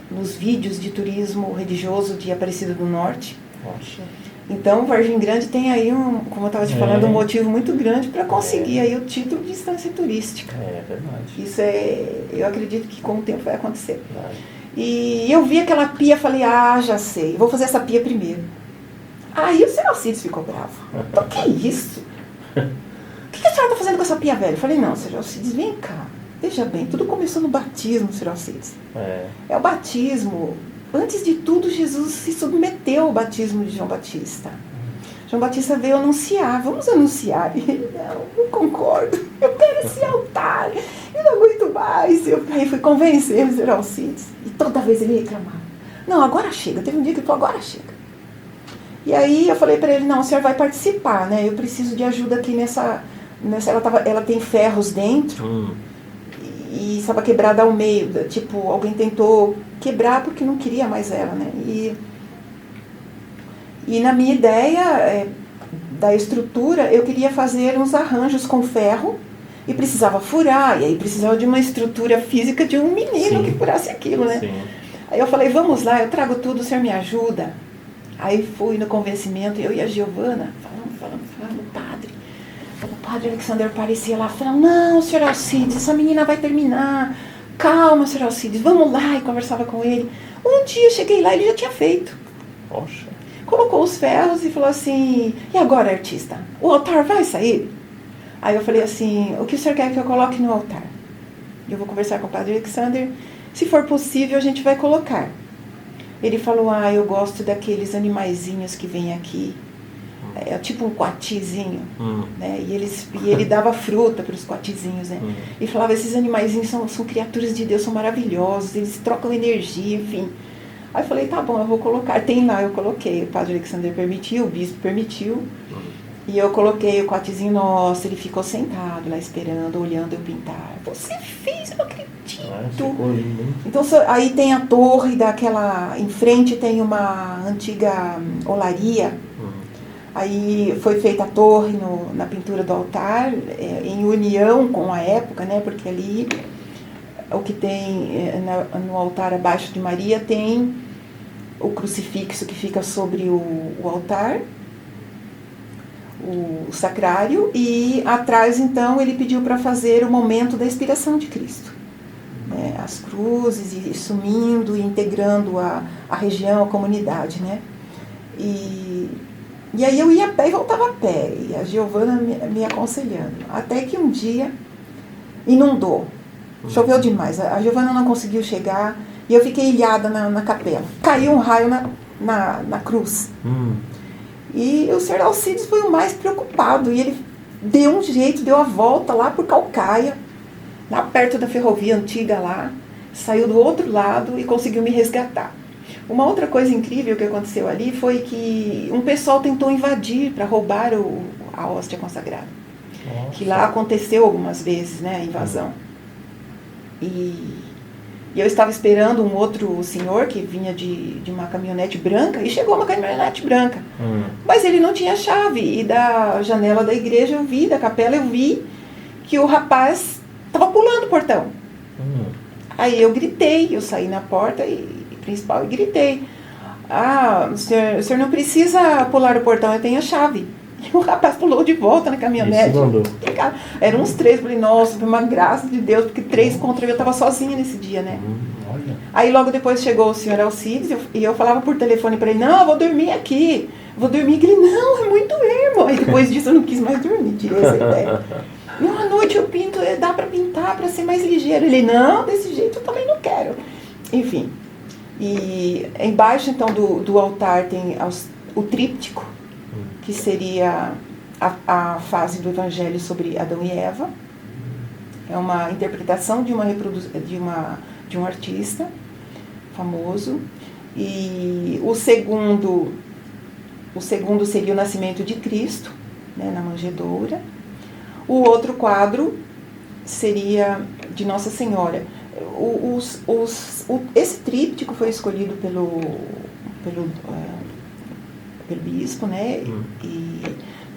nos vídeos de turismo religioso de Aparecida do Norte. Nossa. Então, Vargem Grande tem aí, como eu estava te falando, um motivo muito grande para conseguir aí o título de instância turística. É verdade. Isso eu acredito que com o tempo vai acontecer. Verdade. E eu vi aquela pia, falei, já sei, vou fazer essa pia primeiro. Aí o senhor Alcides ficou bravo. Então, que isso? O que a senhora está fazendo com essa pia velha? Eu falei, não, senhor Alcides, vem cá. Veja bem, tudo começou no batismo, senhor Alcides. É o batismo. Antes de tudo, Jesus se submeteu ao batismo de João Batista. João Batista veio anunciar, vamos anunciar. E ele, não concordo, eu quero esse altar, eu não aguento mais. Aí fui convencer o senhor Alcides. E toda vez ele reclamava. Não, agora chega. Teve um dia que ele falou, agora chega. E aí eu falei para ele, não, o senhor vai participar, né? Eu preciso de ajuda aqui ela tem ferros dentro e estava quebrada ao meio, tipo, alguém tentou quebrar porque não queria mais ela, né? E na minha ideia da estrutura, eu queria fazer uns arranjos com ferro e precisava furar, e aí precisava de uma estrutura física de um menino que furasse aquilo, né? Sim. Aí eu falei, vamos lá, eu trago tudo, o senhor me ajuda? Aí fui no convencimento, eu e a Giovana, falando, o padre Alexander aparecia lá, falando, não, senhor Alcides, essa menina vai terminar, calma, senhor Alcides, vamos lá, e conversava com ele. Um dia eu cheguei lá, ele já tinha feito. Poxa. Colocou os ferros e falou assim, e agora, artista, o altar vai sair? Aí eu falei assim, o que o senhor quer que eu coloque no altar? Eu vou conversar com o padre Alexander, se for possível a gente vai colocar. Ele falou, eu gosto daqueles animaizinhos que vêm aqui, é tipo um coatizinho, né? E ele dava fruta para os coatizinhos, né? E falava, esses animaizinhos são criaturas de Deus, são maravilhosos, eles trocam energia, enfim. Aí eu falei, tá bom, eu vou colocar. Tem lá, eu coloquei. O padre Alexander permitiu, o bispo permitiu. E eu coloquei o coatizinho, nossa, ele ficou sentado lá esperando, olhando eu pintar. Você fez, eu não acredito. Ficou lindo. Então, aí tem a torre daquela... Em frente tem uma antiga olaria. Aí foi feita a torre na pintura do altar, em união com a época, né? Porque ali... O que tem no altar abaixo de Maria tem o crucifixo que fica sobre o altar, o sacrário, e atrás então ele pediu para fazer o momento da expiração de Cristo, né? As cruzes e sumindo e integrando a região, a comunidade, né? E aí eu ia a pé e voltava a pé, e a Giovana me aconselhando, até que um dia inundou. Choveu demais, a Giovana não conseguiu chegar e eu fiquei ilhada na capela. Caiu um raio na cruz. E o senhor Alcides foi o mais preocupado e ele deu um jeito, deu a volta lá por Calcaia, lá perto da ferrovia antiga lá, saiu do outro lado e conseguiu me resgatar. Uma outra coisa incrível que aconteceu ali foi que um pessoal tentou invadir para roubar a hóstia consagrada. Nossa. Que lá aconteceu algumas vezes, né, a invasão. E eu estava esperando um outro senhor que vinha de uma caminhonete branca, e chegou uma caminhonete branca. Mas ele não tinha chave, e da janela da igreja eu vi, da capela eu vi, que o rapaz estava pulando o portão. Aí eu gritei, eu saí na porta principal e gritei, o senhor não precisa pular o portão, eu tenho a chave. E o rapaz pulou de volta na caminhonete. Eram uns 3, falei, nossa, foi uma graça de Deus, porque 3 contra eu estava sozinha nesse dia, né? Aí logo depois chegou o senhor Alcides, e eu falava por telefone para ele, não, eu vou dormir aqui, Ele, não, é muito ermo. Aí depois disso eu não quis mais dormir, tirei essa ideia. Não, à noite eu pinto, dá para pintar, para ser mais ligeiro. Ele, não, desse jeito eu também não quero. Enfim, e embaixo então do altar tem o tríptico, que seria a fase do Evangelho sobre Adão e Eva. É uma interpretação de um artista famoso. E o segundo seria o nascimento de Cristo, né, na manjedoura. O outro quadro seria de Nossa Senhora. Esse tríptico foi escolhido pelo bispo, né? E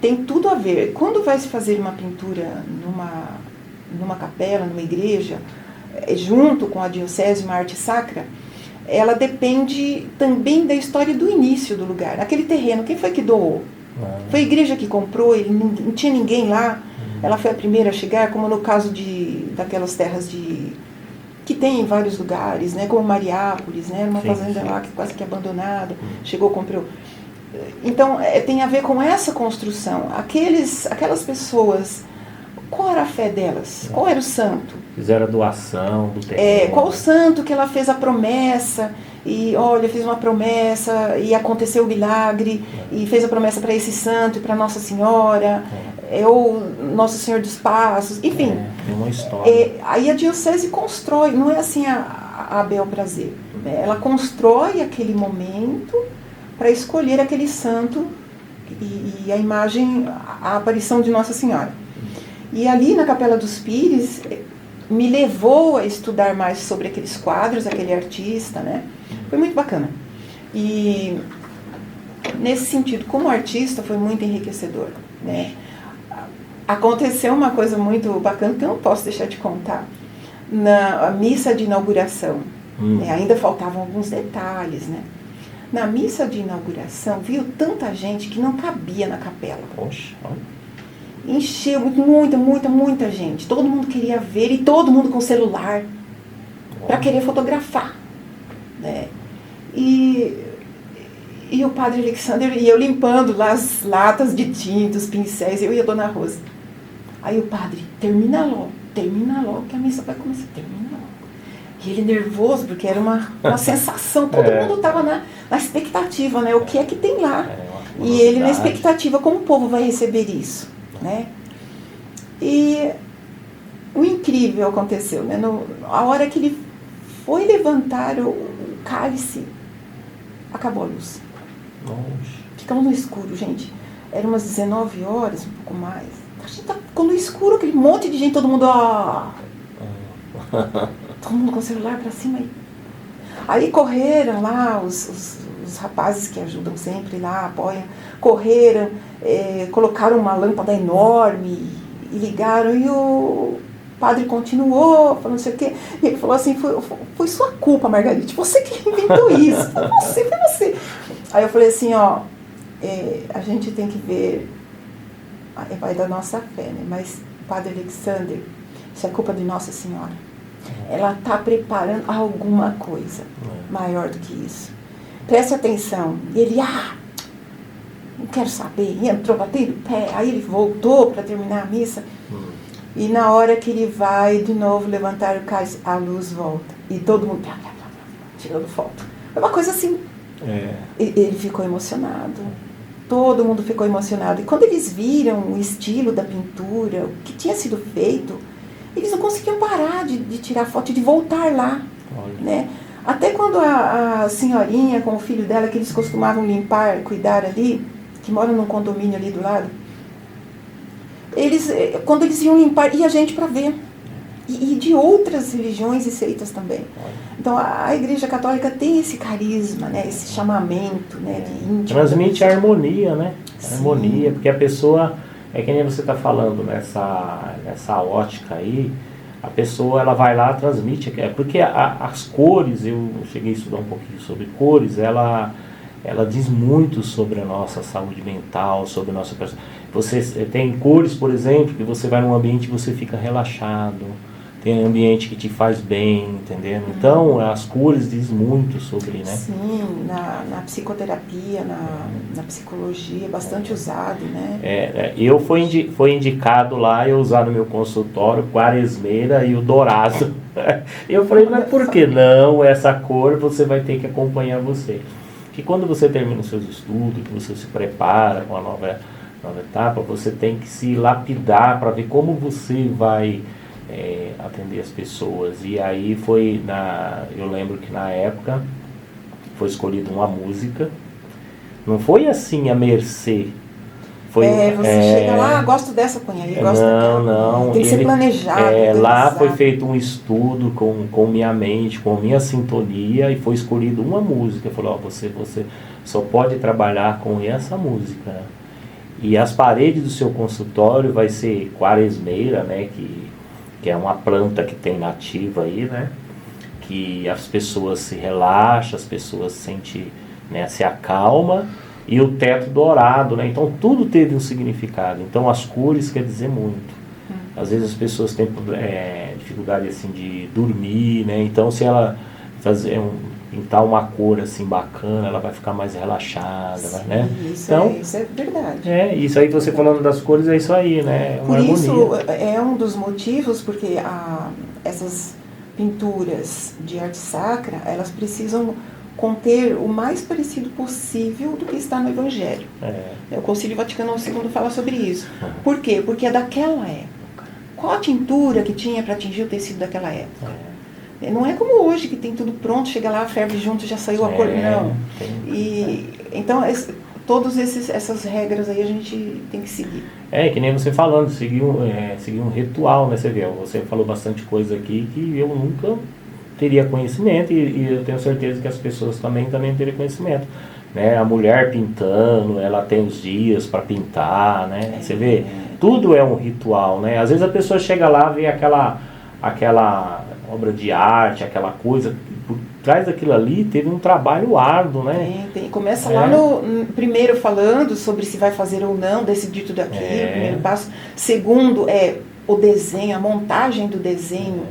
tem tudo a ver. Quando vai se fazer uma pintura numa capela, numa igreja, junto com a diocese, uma arte sacra, ela depende também da história do início do lugar. Aquele terreno, quem foi que doou? Foi a igreja que comprou, não tinha ninguém lá. Ela foi a primeira a chegar, como no caso daquelas terras que tem em vários lugares, né? Como Mariápolis, né? Uma fazenda lá que quase que abandonada, chegou, comprou. Então, tem a ver com essa construção. Aquelas pessoas, qual era a fé delas? Qual era o santo? Fizeram a doação do terreno. Qual o santo que ela fez a promessa? E, olha, fez uma promessa e aconteceu o milagre, e fez a promessa para esse santo e para Nossa Senhora, ou Nosso Senhor dos Passos, enfim. É uma história. Aí a diocese constrói, não é assim a bel prazer. Ela constrói aquele momento para escolher aquele santo e a imagem, a aparição de Nossa Senhora. E ali na Capela dos Pires me levou a estudar mais sobre aqueles quadros, aquele artista, né? Foi muito bacana. E nesse sentido, como artista, foi muito enriquecedor, né? Aconteceu uma coisa muito bacana que eu não posso deixar de contar. Na missa de inauguração, né? Ainda faltavam alguns detalhes, né? Na missa de inauguração, viu tanta gente que não cabia na capela. Poxa, olha. Encheu muita gente. Todo mundo queria ver e todo mundo com celular para querer fotografar, né? E o padre Alexander e eu limpando lá as latas de tinta, os pincéis, eu e a dona Rosa. Aí o padre, termina logo, que a missa vai começar, termina logo. E ele nervoso, porque era uma sensação, todo mundo estava na expectativa, né? O que é que tem lá? E ele na expectativa, como o povo vai receber isso, né? E o incrível aconteceu, né? A hora que ele foi levantar o cálice, acabou a luz. Ficamos no escuro, gente. Era umas 19 horas, um pouco mais. A gente ficou no escuro, aquele monte de gente, todo mundo, todo mundo com o celular pra cima. Aí correram lá, os rapazes que ajudam sempre lá, apoiam, correram, colocaram uma lâmpada enorme e ligaram, e o padre continuou, falando não sei o quê, e ele falou assim, foi sua culpa, Margarite, você que inventou isso, foi você. Aí eu falei assim, a gente tem que ver, vai da nossa fé, né? Mas padre Alexander, isso é culpa de Nossa Senhora. Ela está preparando alguma coisa maior do que isso. Preste atenção. E ele, não quero saber, e entrou batendo o pé, aí ele voltou para terminar a missa, e na hora que ele vai de novo levantar o cálice, a luz volta, e todo mundo tirando foto. É uma coisa assim. Ele ficou emocionado, todo mundo ficou emocionado, e quando eles viram o estilo da pintura, o que tinha sido feito, eles não conseguiam parar de tirar foto e de voltar lá, né? Até quando a senhorinha com o filho dela, que eles costumavam limpar, cuidar ali, que moram num condomínio ali do lado, quando eles iam limpar, ia gente para ver. E de outras religiões e seitas também. Então a Igreja Católica tem esse carisma, né? Esse chamamento, né? De íntimo. Transmite a harmonia, né? A harmonia, porque a pessoa, é que nem você está falando nessa ótica aí, a pessoa ela vai lá, transmite, porque as cores, eu cheguei a estudar um pouquinho sobre cores, ela diz muito sobre a nossa saúde mental, sobre a nossa pessoa. Você tem cores, por exemplo, que você vai num ambiente e você fica relaxado, tem ambiente que te faz bem, entendeu? Então, as cores diz muito sobre, né? Sim, na psicoterapia, na psicologia, bastante usado, né? Eu fui indicado lá, eu usar no meu consultório, quaresmeira e o dourado. Eu falei, mas por que não? Essa cor você vai ter que acompanhar você. Que quando você termina os seus estudos, que você se prepara com a nova etapa, você tem que se lapidar para ver como você vai atender as pessoas. E aí eu lembro que na época foi escolhida uma música, não foi assim a mercê. Você chega lá, gosto dessa, põe aí, gosto daquela. Não. Tem que ser planejado. Lá foi feito um estudo com minha mente, com minha sintonia, e foi escolhida uma música. Falou, você só pode trabalhar com essa música, né? E as paredes do seu consultório vai ser quaresmeira, né? Que é uma planta que tem nativa aí, né? Que as pessoas se relaxam, as pessoas se acalma, e o teto dourado, né? Então tudo teve um significado. Então as cores quer dizer muito. Às vezes as pessoas têm dificuldade assim de dormir, né? Então se ela pintar uma cor assim bacana, ela vai ficar mais relaxada. Sim, né? Isso é verdade. Isso aí que você falando das cores, é isso aí, né? Por isso é um dos motivos, porque essas pinturas de arte sacra, elas precisam conter o mais parecido possível do que está no Evangelho. O Concílio Vaticano II fala sobre isso. Por quê? Porque é daquela época. Qual a tintura que tinha para atingir o tecido daquela época? Não é como hoje, que tem tudo pronto, chega lá, ferve junto, já saiu a cor. Não. Então, todas essas regras aí a gente tem que seguir. Que nem você falando, seguir um ritual, né? Você vê, você falou bastante coisa aqui que eu nunca teria conhecimento e eu tenho certeza que as pessoas também teriam conhecimento. Né? A mulher pintando, ela tem os dias para pintar, né? Você vê, tudo é um ritual, né? Às vezes a pessoa chega lá, vê aquela obra de arte, aquela coisa, por trás daquilo ali teve um trabalho árduo, né? Tem. Começa lá primeiro falando sobre se vai fazer ou não, decidir tudo aquilo, primeiro passo. Segundo o desenho, a montagem do desenho.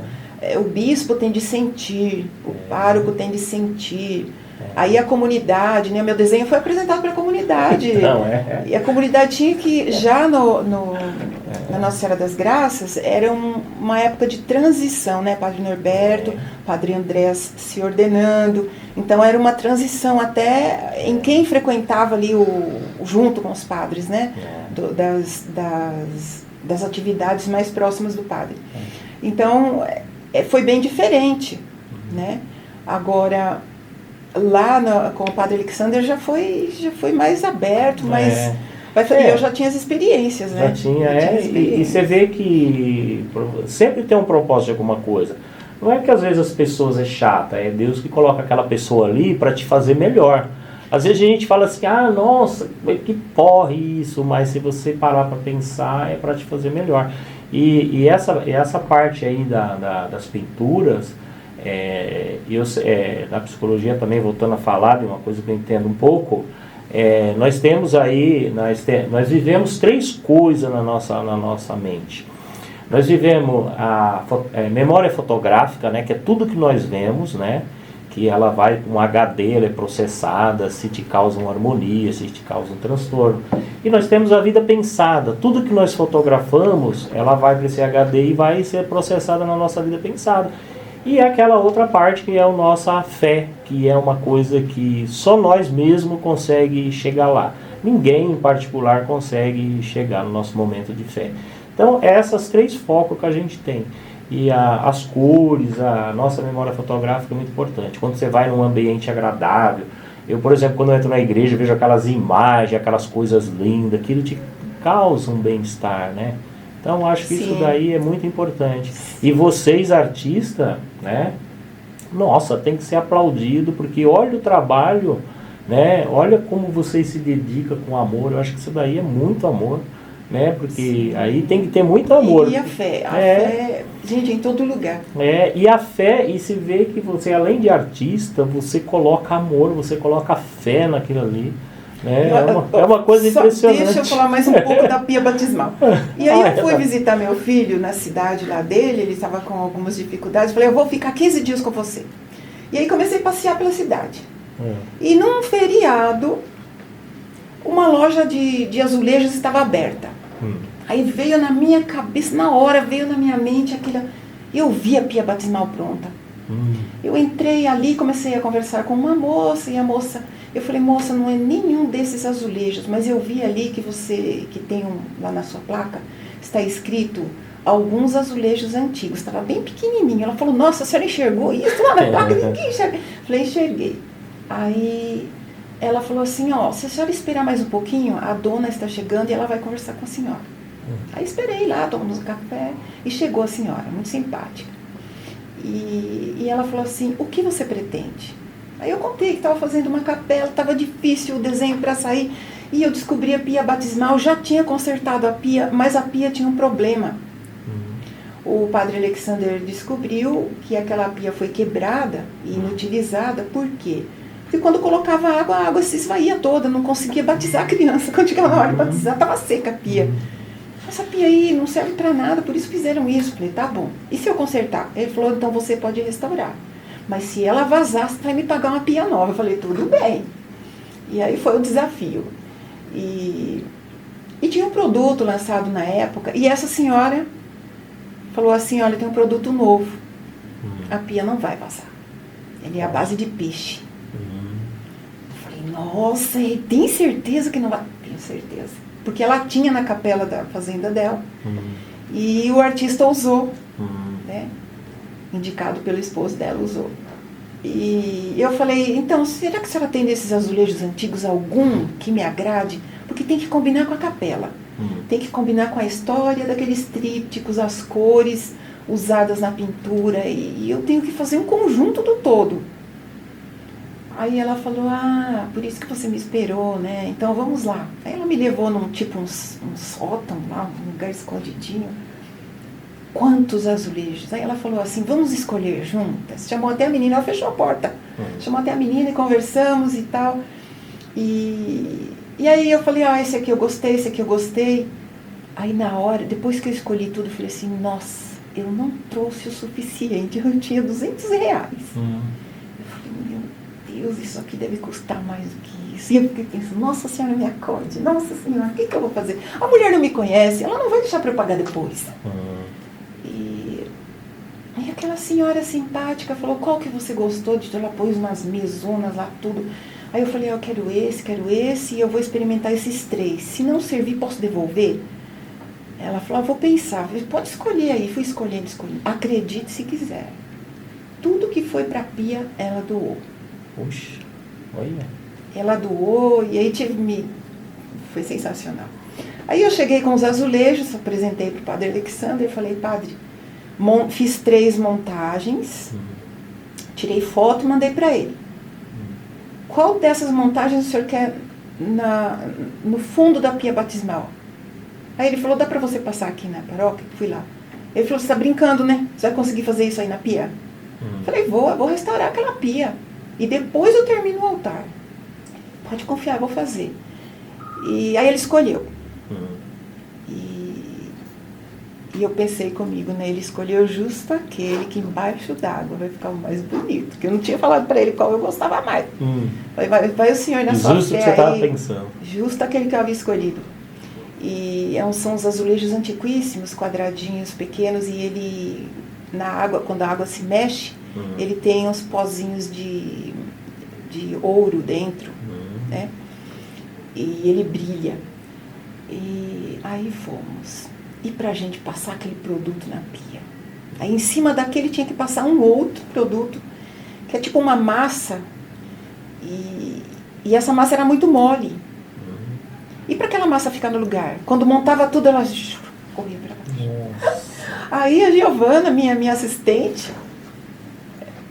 O bispo tem de sentir, o pároco tem de sentir. Aí a comunidade, né? Meu desenho foi apresentado para a comunidade. Então, E a comunidade tinha que, já na Nossa Senhora das Graças, era uma época de transição, né? Padre Norberto, Padre Andrés se ordenando. Então era uma transição até em quem frequentava ali junto com os padres, né? Das atividades mais próximas do padre. Então foi bem diferente, né? Agora, lá com o Padre Alexander já foi mais aberto, mas eu já tinha as experiências, né? Já tinha, e você vê que sempre tem um propósito de alguma coisa. Não é que às vezes as pessoas é chata, é Deus que coloca aquela pessoa ali para te fazer melhor. Às vezes a gente fala assim, nossa, que porre isso, mas se você parar para pensar, é para te fazer melhor. E essa parte aí das pinturas, na psicologia também, voltando a falar de uma coisa que eu entendo um pouco, nós temos aí, nós vivemos 3 coisas na nossa mente. Nós vivemos a memória fotográfica, né, que é tudo que nós vemos, né, que ela vai com um HD, ela é processada, se te causa uma harmonia, se te causa um transtorno. E nós temos a vida pensada, tudo que nós fotografamos, ela vai para esse HD e vai ser processada na nossa vida pensada. E aquela outra parte que é a nossa fé, que é uma coisa que só nós mesmos conseguimos chegar lá. Ninguém em particular consegue chegar no nosso momento de fé. Então, essas 3 focos que a gente tem. E as cores, a nossa memória fotográfica é muito importante. Quando você vai num ambiente agradável, eu, por exemplo, quando eu entro na igreja, vejo aquelas imagens, aquelas coisas lindas, aquilo te causa um bem-estar, né? Então, acho que isso daí é muito importante. E vocês, artistas, né? Nossa, tem que ser aplaudido, porque olha o trabalho, né? Olha como vocês se dedicam com amor. Eu acho que isso daí é muito amor, né? Porque aí tem que ter muito amor. E a fé, fé, gente, em todo lugar. E a fé, e se vê que você, além de artista, você coloca amor, você coloca fé naquilo ali. É uma coisa impressionante. Deixa eu falar mais um pouco da pia batismal. E aí eu fui visitar meu filho na cidade lá dele, ele estava com algumas dificuldades, falei, eu vou ficar 15 dias com você. E aí comecei a passear pela cidade. E num feriado, uma loja de azulejos estava aberta. Aí veio na minha cabeça, na hora, veio na minha mente aquilo. Eu vi a pia batismal pronta. Eu entrei ali, comecei a conversar com uma moça, e a moça... Eu falei, moça, não é nenhum desses azulejos, mas eu vi ali que tem lá na sua placa, está escrito alguns azulejos antigos. Estava bem pequenininho. Ela falou, nossa, a senhora enxergou isso lá na placa? Ninguém enxerga. Falei, enxerguei. Aí ela falou assim, se a senhora esperar mais um pouquinho, a dona está chegando e ela vai conversar com a senhora. Aí esperei lá, tomamos um café e chegou a senhora, muito simpática. E ela falou assim, o que você pretende? Aí eu contei que estava fazendo uma capela, estava difícil o desenho para sair, e eu descobri a pia batismal, já tinha consertado a pia, mas a pia tinha um problema. O padre Alexander descobriu que aquela pia foi quebrada e inutilizada, por quê? Porque quando colocava água, a água se esvaía toda, não conseguia batizar a criança, quando chegava na hora de batizar, estava seca a pia. Essa pia aí não serve para nada, por isso fizeram isso. Falei, tá bom, e se eu consertar? Ele falou, então você pode restaurar. Mas se ela vazar, você vai me pagar uma pia nova. Eu falei, tudo bem. E aí foi o desafio. E tinha um produto lançado na época, e essa senhora falou assim, olha, tem um produto novo. A pia não vai vazar. Ele é à base de piche. Eu falei, nossa, tem certeza que não vai? Tenho certeza. Porque ela tinha na capela da fazenda dela. E o artista usou, né? Indicado pelo esposo dela, usou. E eu falei, então, será que a senhora tem desses azulejos antigos algum que me agrade? Porque tem que combinar com a capela. Tem que combinar com a história daqueles trípticos, as cores usadas na pintura. E eu tenho que fazer um conjunto do todo. Aí ela falou, por isso que você me esperou, né? Então vamos lá. Aí ela me levou num tipo um sótão lá, um lugar escondidinho. Quantos azulejos? Aí ela falou assim, vamos escolher juntas. Chamou até a menina, ela fechou a porta. Chamou até a menina e conversamos e tal. E aí eu falei, esse aqui eu gostei, esse aqui eu gostei. Aí na hora, depois que eu escolhi tudo, eu falei assim, nossa, eu não trouxe o suficiente, eu tinha R$200. Eu falei, meu Deus, isso aqui deve custar mais do que isso. E eu fiquei pensando, nossa senhora, me acorde, nossa senhora, o que eu vou fazer? A mulher não me conhece, ela não vai deixar para eu pagar depois. E aquela senhora simpática falou, qual que você gostou? Ela pôs umas mesonas lá, tudo. Aí eu falei, eu quero esse, e eu vou experimentar esses 3. Se não servir, posso devolver? Ela falou, vou pensar. Eu falei, pode escolher aí. Fui escolhendo. Acredite se quiser. Tudo que foi para a pia, ela doou. Puxa, olha. Ela doou, e aí foi sensacional. Aí eu cheguei com os azulejos, apresentei para o padre Alexandre e falei, padre, fiz 3 montagens, tirei foto e mandei para ele. Qual dessas montagens o senhor quer no fundo da pia batismal? Aí ele falou, dá para você passar aqui na paróquia? Fui lá. Ele falou, você está brincando, né? Você vai conseguir fazer isso aí na pia? Falei, vou restaurar aquela pia. E depois eu termino o altar. Pode confiar, vou fazer. E aí ele escolheu. E eu pensei comigo, né? Ele escolheu justo aquele que embaixo d'água vai ficar o mais bonito. Porque eu não tinha falado para ele qual eu gostava mais. Vai o senhor na sua fé. Justo o que você estava pensando. Justo aquele que eu havia escolhido. E são os azulejos antiquíssimos, quadradinhos pequenos. E ele, na água, quando a água se mexe, ele tem uns pozinhos de ouro dentro. Né? E ele brilha. E aí fomos. E pra gente passar aquele produto na pia. Aí em cima daquele tinha que passar um outro produto, que é tipo uma massa. E essa massa era muito mole. E para aquela massa ficar no lugar? Quando montava tudo, ela corria pra lá. Aí a Giovana, minha assistente,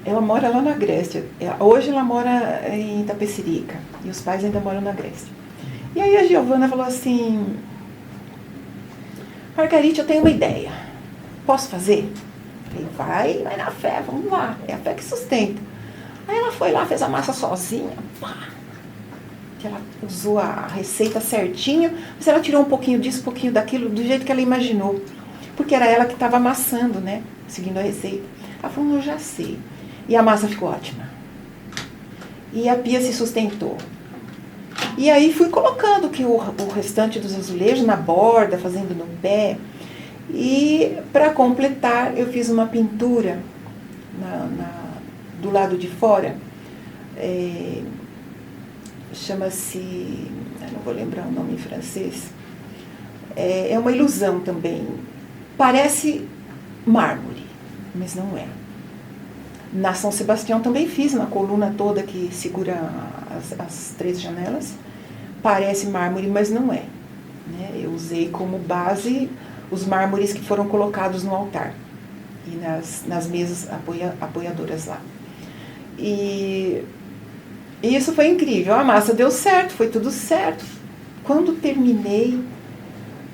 ela mora lá na Grécia. Hoje ela mora em Itapecerica. E os pais ainda moram na Grécia. E aí a Giovana falou assim, Margarite, eu tenho uma ideia. Posso fazer? Eu falei, vai na fé, vamos lá. É a fé que sustenta. Aí ela foi lá, fez a massa sozinha. Que ela usou a receita certinho, mas ela tirou um pouquinho disso, um pouquinho daquilo, do jeito que ela imaginou. Porque era ela que estava amassando, né? Seguindo a receita. Ela falou, eu já sei. E a massa ficou ótima. E a pia se sustentou. E aí fui colocando o restante dos azulejos na borda, fazendo no pé. E para completar, eu fiz uma pintura do lado de fora. Chama-se, eu não vou lembrar o nome em francês. É uma ilusão também. Parece mármore, mas não é. Na São Sebastião também fiz, na coluna toda que segura as 3 janelas. Parece mármore, mas não é. Né? Eu usei como base os mármores que foram colocados no altar e nas mesas apoiadoras lá. E isso foi incrível. A massa deu certo, foi tudo certo. Quando terminei,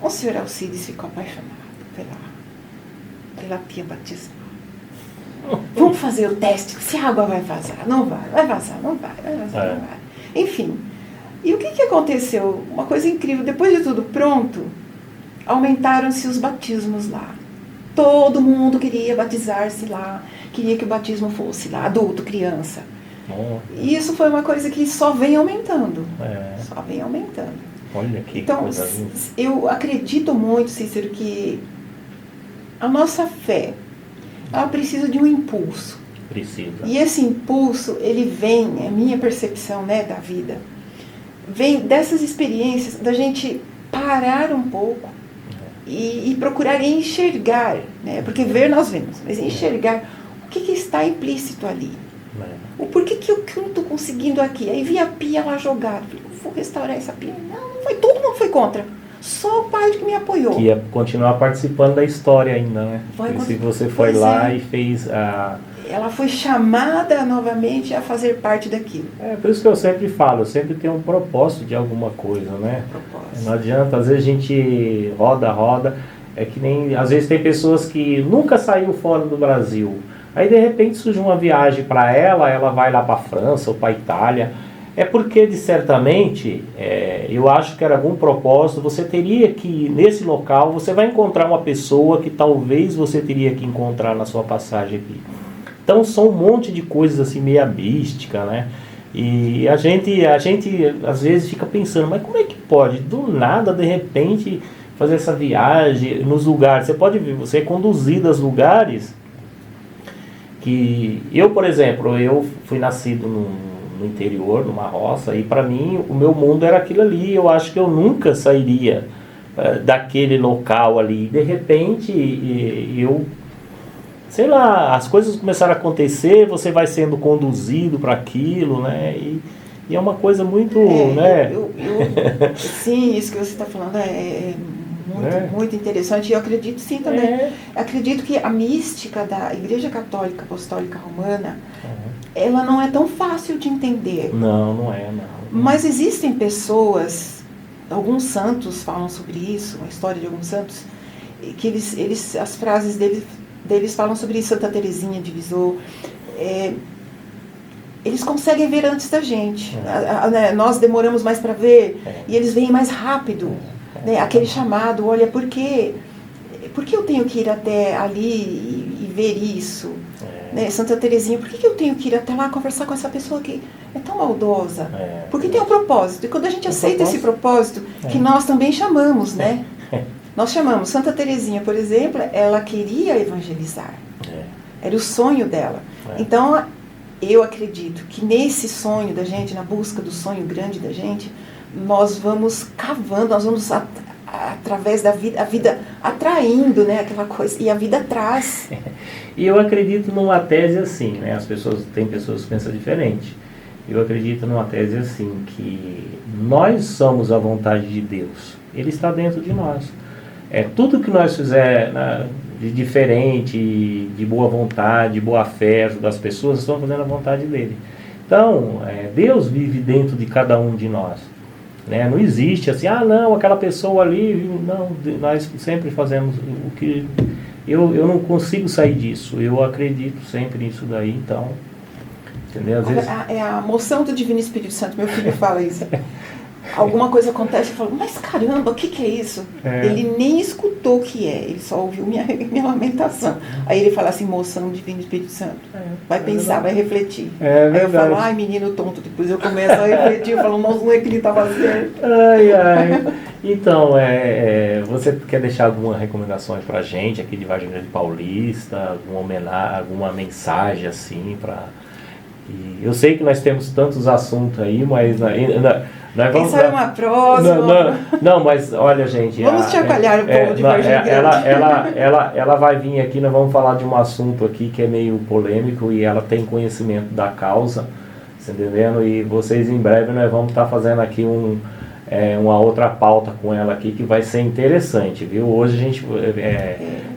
o senhor Alcides ficou apaixonado pela pia batismal. Vamos fazer o teste, se a água vai vazar. Não vai vazar, não vai. Enfim, e o que aconteceu? Uma coisa incrível, depois de tudo pronto, aumentaram-se os batismos lá. Todo mundo queria batizar-se lá, queria que o batismo fosse lá, adulto, criança. E isso foi uma coisa que só vem aumentando. Só vem aumentando. Olha que então, coisa. Eu acredito muito, Cícero, que a nossa fé, ela precisa de um impulso. Precisa. E esse impulso, ele vem, é a minha percepção, né, da vida, vem dessas experiências, da gente parar um pouco e procurar enxergar, né, porque ver nós vemos, mas enxergar o que está implícito ali. O porquê que eu não estou conseguindo aqui? Aí vi a pia lá jogada. Falei, vou restaurar essa pia. Não foi, todo mundo foi contra. Só o pai que me apoiou. Que ia continuar participando da história ainda, né? Se você foi lá e fez a... Ela foi chamada novamente a fazer parte daquilo. Por isso que eu sempre falo, eu sempre tenho um propósito de alguma coisa, né? Não adianta, às vezes a gente roda, é que nem, às vezes tem pessoas que nunca saiu fora do Brasil, aí de repente surge uma viagem para ela vai lá para a França ou para a Itália, é porque de certamente, eu acho que era algum propósito, você teria que, nesse local, você vai encontrar uma pessoa que talvez você teria que encontrar na sua passagem aqui. Então são um monte de coisas assim meio mística, né? E a gente às vezes fica pensando, mas como é que pode, do nada, de repente, fazer essa viagem nos lugares? Você pode ver, você é conduzido aos lugares que... Eu, por exemplo, eu fui nascido no interior, numa roça, e para mim o meu mundo era aquilo ali. Eu acho que eu nunca sairia daquele local ali. De repente, eu... sei lá, as coisas começaram a acontecer, você vai sendo conduzido para aquilo, né? E é uma coisa muito, né? Sim, isso que você está falando é muito interessante. E eu acredito sim também. Acredito que a mística da Igreja Católica Apostólica Romana, ela não é tão fácil de entender. Não é. Mas existem pessoas, alguns santos falam sobre isso, a história de alguns santos, que eles as frases deles falam sobre isso. Santa Teresinha de Lisieux, eles conseguem ver antes da gente. Nós demoramos mais para ver, e eles veem mais rápido. Né? Aquele chamado, olha, por que eu tenho que ir até ali e ver isso? Né? Santa Teresinha, por que eu tenho que ir até lá conversar com essa pessoa que é tão maldosa? Porque tem um propósito. E quando a gente aceita esse propósito, que nós também chamamos, né? Nós chamamos. Santa Teresinha, por exemplo, ela queria evangelizar. Era o sonho dela. Então, eu acredito que nesse sonho da gente, na busca do sonho grande da gente, nós vamos cavando, nós vamos através da vida, a vida atraindo, né, aquela coisa, e a vida traz. E eu acredito numa tese assim, né? Tem pessoas que pensam diferente. Eu acredito numa tese assim, que nós somos a vontade de Deus. Ele está dentro de nós. Tudo que nós fizer de diferente, de boa vontade, de boa fé, ajudar as pessoas, estamos fazendo a vontade dele. Então, Deus vive dentro de cada um de nós. Né? Não existe assim, não, aquela pessoa ali, não, nós sempre fazemos o que... Eu não consigo sair disso, eu acredito sempre nisso daí, então... Entendeu? Às vezes... É a moção do Divino Espírito Santo, meu filho fala isso. Alguma coisa acontece e fala, mas caramba, o que é isso? Ele nem escutou o que é, ele só ouviu minha lamentação. Aí ele fala assim, moção do Divino Espírito Santo. Vai pensar, vai refletir. Aí eu falo, ai menino tonto, depois eu começo a refletir, eu falo, nossa, não é que ele estava certo. Então, você quer deixar algumas recomendações pra gente aqui de Vargem Grande Paulista, alguma mensagem assim para... Eu sei que nós temos tantos assuntos aí, mas quem sabe uma próxima. Não, mas olha, gente... Vamos chacoalhar o povo de Vargem Grande. Ela vai vir aqui, nós vamos falar de um assunto aqui que é meio polêmico e ela tem conhecimento da causa, você entendendo? E vocês em breve nós vamos estar fazendo aqui uma outra pauta com ela aqui que vai ser interessante, viu? Hoje a gente...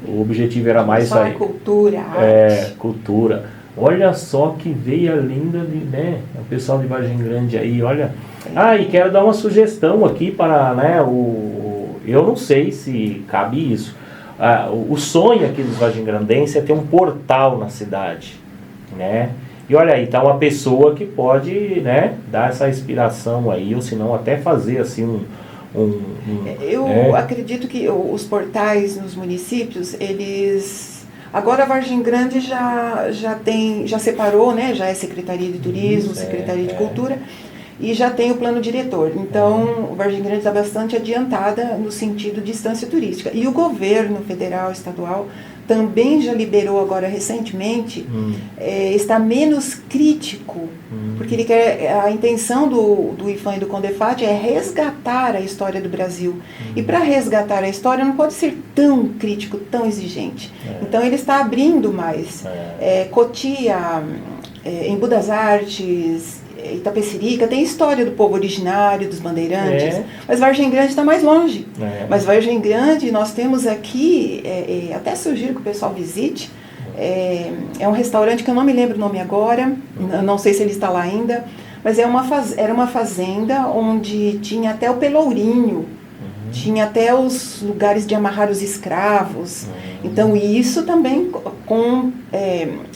o objetivo era mais isso aí. Cultura, arte. Cultura. Olha só que veia linda, né? O pessoal de Vargem Grande aí, olha... e quero dar uma sugestão aqui para, né, eu não sei se cabe isso. O sonho aqui dos vargem-grandenses é ter um portal na cidade, né? E olha aí, tá uma pessoa que pode, né, dar essa inspiração aí, ou se não até fazer assim Eu acredito que os portais nos municípios, eles... Agora a Vargem Grande já separou, né? Já é Secretaria de Turismo, Secretaria de Cultura, e já tem o plano diretor. Então, o Vargem Grande está bastante adiantada no sentido de instância turística. E o governo federal, estadual, também já liberou agora recentemente, está menos crítico, porque ele quer, a intenção do IPHAN e do CONDEFAT é resgatar a história do Brasil. E para resgatar a história não pode ser tão crítico, tão exigente. Então ele está abrindo mais. Cotia, em Budas das Artes, Itapecerica, tem história do povo originário, dos bandeirantes, mas Vargem Grande está mais longe. Mas Vargem Grande, nós temos aqui, até sugiro que o pessoal visite, é um restaurante que eu não me lembro o nome agora, não sei se ele está lá ainda, mas era uma fazenda onde tinha até o pelourinho, tinha até os lugares de amarrar os escravos. Então isso também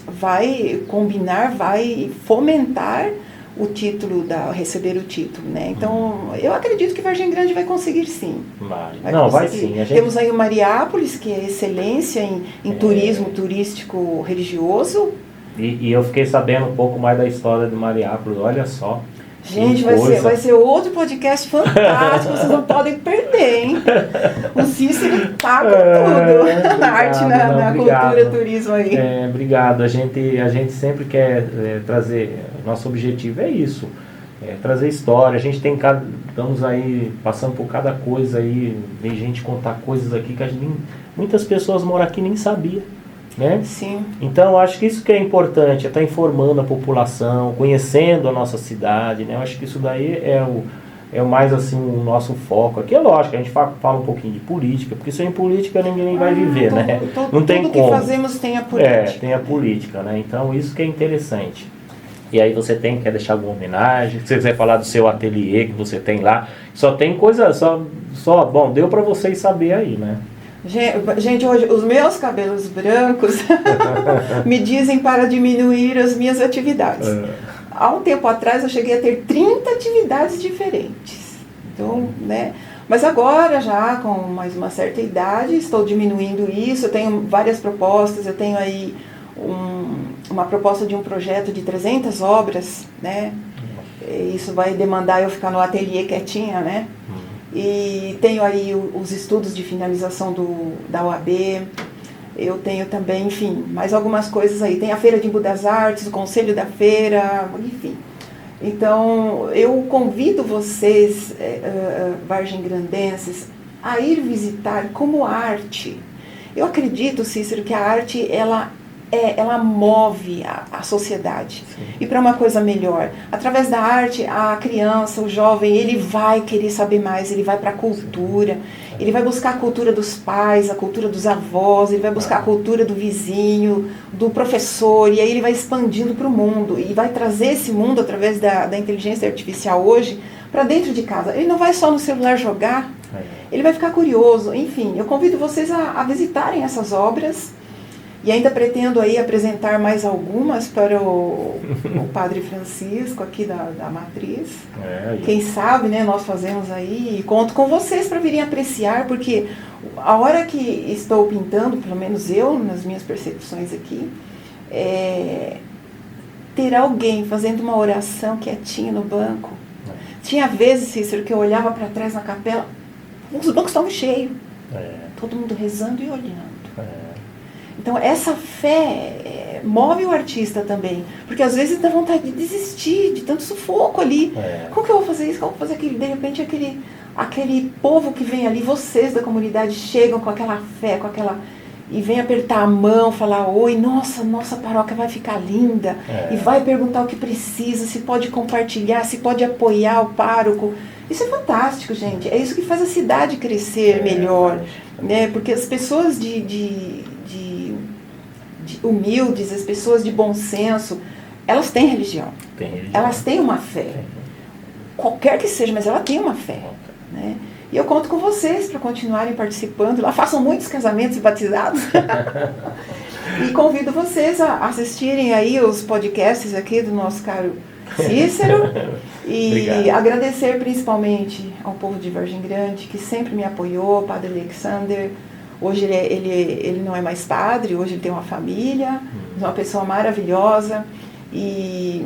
vai combinar, vai fomentar o título, receber o título, né? Então, eu acredito que Vargem Grande vai conseguir sim. Vai sim. Temos aí o Mariápolis, que é excelência em turismo turístico religioso. E eu fiquei sabendo um pouco mais da história do Mariápolis, olha só. Gente, vai ser outro podcast fantástico, vocês não podem perder, hein? O Cícero tá com tudo, na arte, na cultura, turismo aí. Obrigado, a gente sempre quer trazer, nosso objetivo é isso, trazer história, a gente estamos aí passando por cada coisa aí, vem gente contar coisas aqui que muitas pessoas moram aqui e nem sabiam. Né? Sim. Então, acho que isso que é importante, é estar informando a população, conhecendo a nossa cidade, né? Eu acho que isso daí é o mais assim, o nosso foco. Aqui é lógico, a gente fala um pouquinho de política, porque sem política ninguém vai viver, né? Não tem como. Tudo que fazemos tem a política. Tem a política, né? Então, isso que é interessante. E aí quer deixar alguma homenagem? Se você quiser falar do seu ateliê que você tem lá, só tem coisa, bom, deu para vocês saber aí, né? Gente, hoje os meus cabelos brancos me dizem para diminuir as minhas atividades. Há um tempo atrás eu cheguei a ter 30 atividades diferentes. Então, né? Mas agora, já com mais uma certa idade, estou diminuindo isso. Eu tenho várias propostas. Eu tenho aí uma proposta de um projeto de 300 obras, né? Isso vai demandar eu ficar no ateliê quietinha, né? E tenho aí os estudos de finalização da UAB, eu tenho também, enfim, mais algumas coisas aí. Tem a Feira de Budas das Artes, o Conselho da Feira, enfim. Então, eu convido vocês, vargem-grandenses, a ir visitar como arte. Eu acredito, Cícero, que a arte, ela move a sociedade. Sim. E para uma coisa melhor. Através da arte, a criança, o jovem, ele vai querer saber mais, ele vai para a cultura, ele vai buscar a cultura dos pais, a cultura dos avós, ele vai buscar a cultura do vizinho, do professor, e aí ele vai expandindo para o mundo, e vai trazer esse mundo, através da inteligência artificial hoje, para dentro de casa. Ele não vai só no celular jogar, ele vai ficar curioso. Enfim, eu convido vocês a visitarem essas obras. E ainda pretendo aí apresentar mais algumas para o Padre Francisco aqui da Matriz. Quem sabe, né, nós fazemos aí, e conto com vocês para virem apreciar, porque a hora que estou pintando, pelo menos eu, nas minhas percepções aqui, ter alguém fazendo uma oração quietinho no banco. Tinha vezes, Cícero, que eu olhava para trás na capela, os bancos estavam cheios. Todo mundo rezando e olhando. Então, essa fé move o artista também. Porque às vezes dá vontade de desistir, de tanto sufoco ali. Como que eu vou fazer isso? Como que eu vou fazer aquilo? De repente, aquele povo que vem ali, vocês da comunidade, chegam com aquela fé, e vem apertar a mão, falar: oi, nossa paróquia vai ficar linda. E vai perguntar o que precisa, se pode compartilhar, se pode apoiar o pároco. Isso é fantástico, gente. É isso que faz a cidade crescer melhor. Né? Porque as pessoas humildes, as pessoas de bom senso, elas têm religião. Elas têm uma fé. Qualquer que seja, mas ela tem uma fé. Né? E eu conto com vocês para continuarem participando lá. Façam muitos casamentos e batizados. E convido vocês a assistirem aí os podcasts aqui do nosso caro Cícero. E agradecer principalmente ao povo de Vargem Grande, que sempre me apoiou, Padre Alexander. Hoje ele não é mais padre, hoje ele tem uma família, uma pessoa maravilhosa. E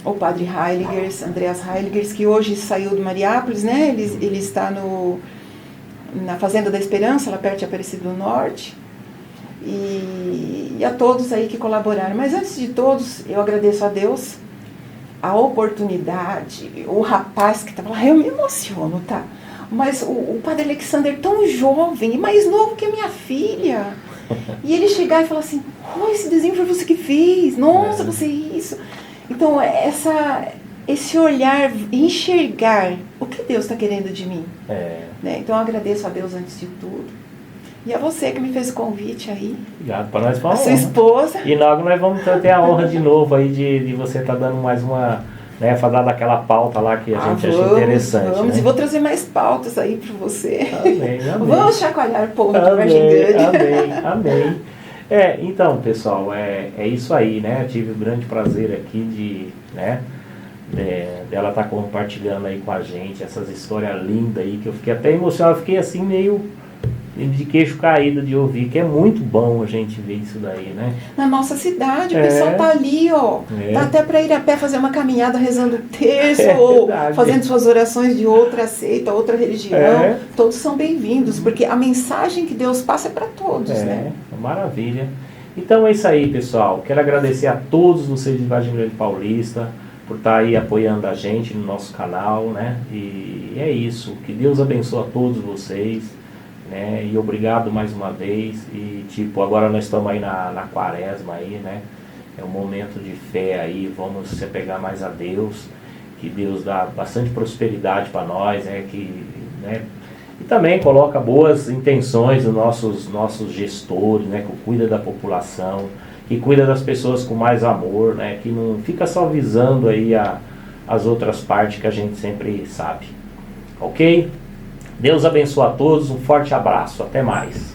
o Padre Heiligers, Andreas Heiligers, que hoje saiu do Mariápolis, né? Ele está na Fazenda da Esperança, lá perto de Aparecida do Norte. E a todos aí que colaboraram. Mas antes de todos, eu agradeço a Deus a oportunidade. O rapaz que estava lá, eu me emociono, tá? Mas o Padre Alexander, tão jovem e mais novo que a minha filha, E ele chegar e falar assim, oh, esse desenho foi você que fez, nossa, você isso. Então, esse olhar, enxergar o que Deus está querendo de mim. Né? Então, eu agradeço a Deus antes de tudo. E a você que me fez o convite aí. Obrigado, para nós foi uma honra. A sua esposa. E logo nós vamos ter a honra de novo aí de você estar dando mais uma, né, falar daquela pauta lá que a gente acha interessante. Vamos, né? E vou trazer mais pautas aí para você. Amém. Vamos chacoalhar o povo de Vargem Grande. Amém. Então, pessoal, é isso aí, né? Eu tive o grande prazer aqui dela estar compartilhando aí com a gente essas histórias lindas aí, que eu fiquei até emocionado, fiquei assim meio de queixo caído de ouvir, que é muito bom a gente ver isso daí, né? Na nossa cidade, o pessoal tá ali, ó. Dá até para ir a pé fazer uma caminhada rezando o terço, ou fazendo suas orações de outra seita, outra religião. Todos são bem-vindos, porque a mensagem que Deus passa é para todos, né? Maravilha. Então é isso aí, pessoal. Quero agradecer a todos vocês de Vargem Grande Paulista por estar aí apoiando a gente no nosso canal, né? E é isso. Que Deus abençoe a todos vocês. Né? E obrigado mais uma vez. E agora nós estamos aí na quaresma aí, né? É um momento de fé aí, vamos se apegar mais a Deus, que Deus dá bastante prosperidade para nós, né? E também coloca boas intenções nos nossos gestores, né? Que cuida da população, que cuida das pessoas com mais amor, né? Que não fica só visando aí as outras partes que a gente sempre sabe. Ok? Deus abençoe a todos, um forte abraço, até mais.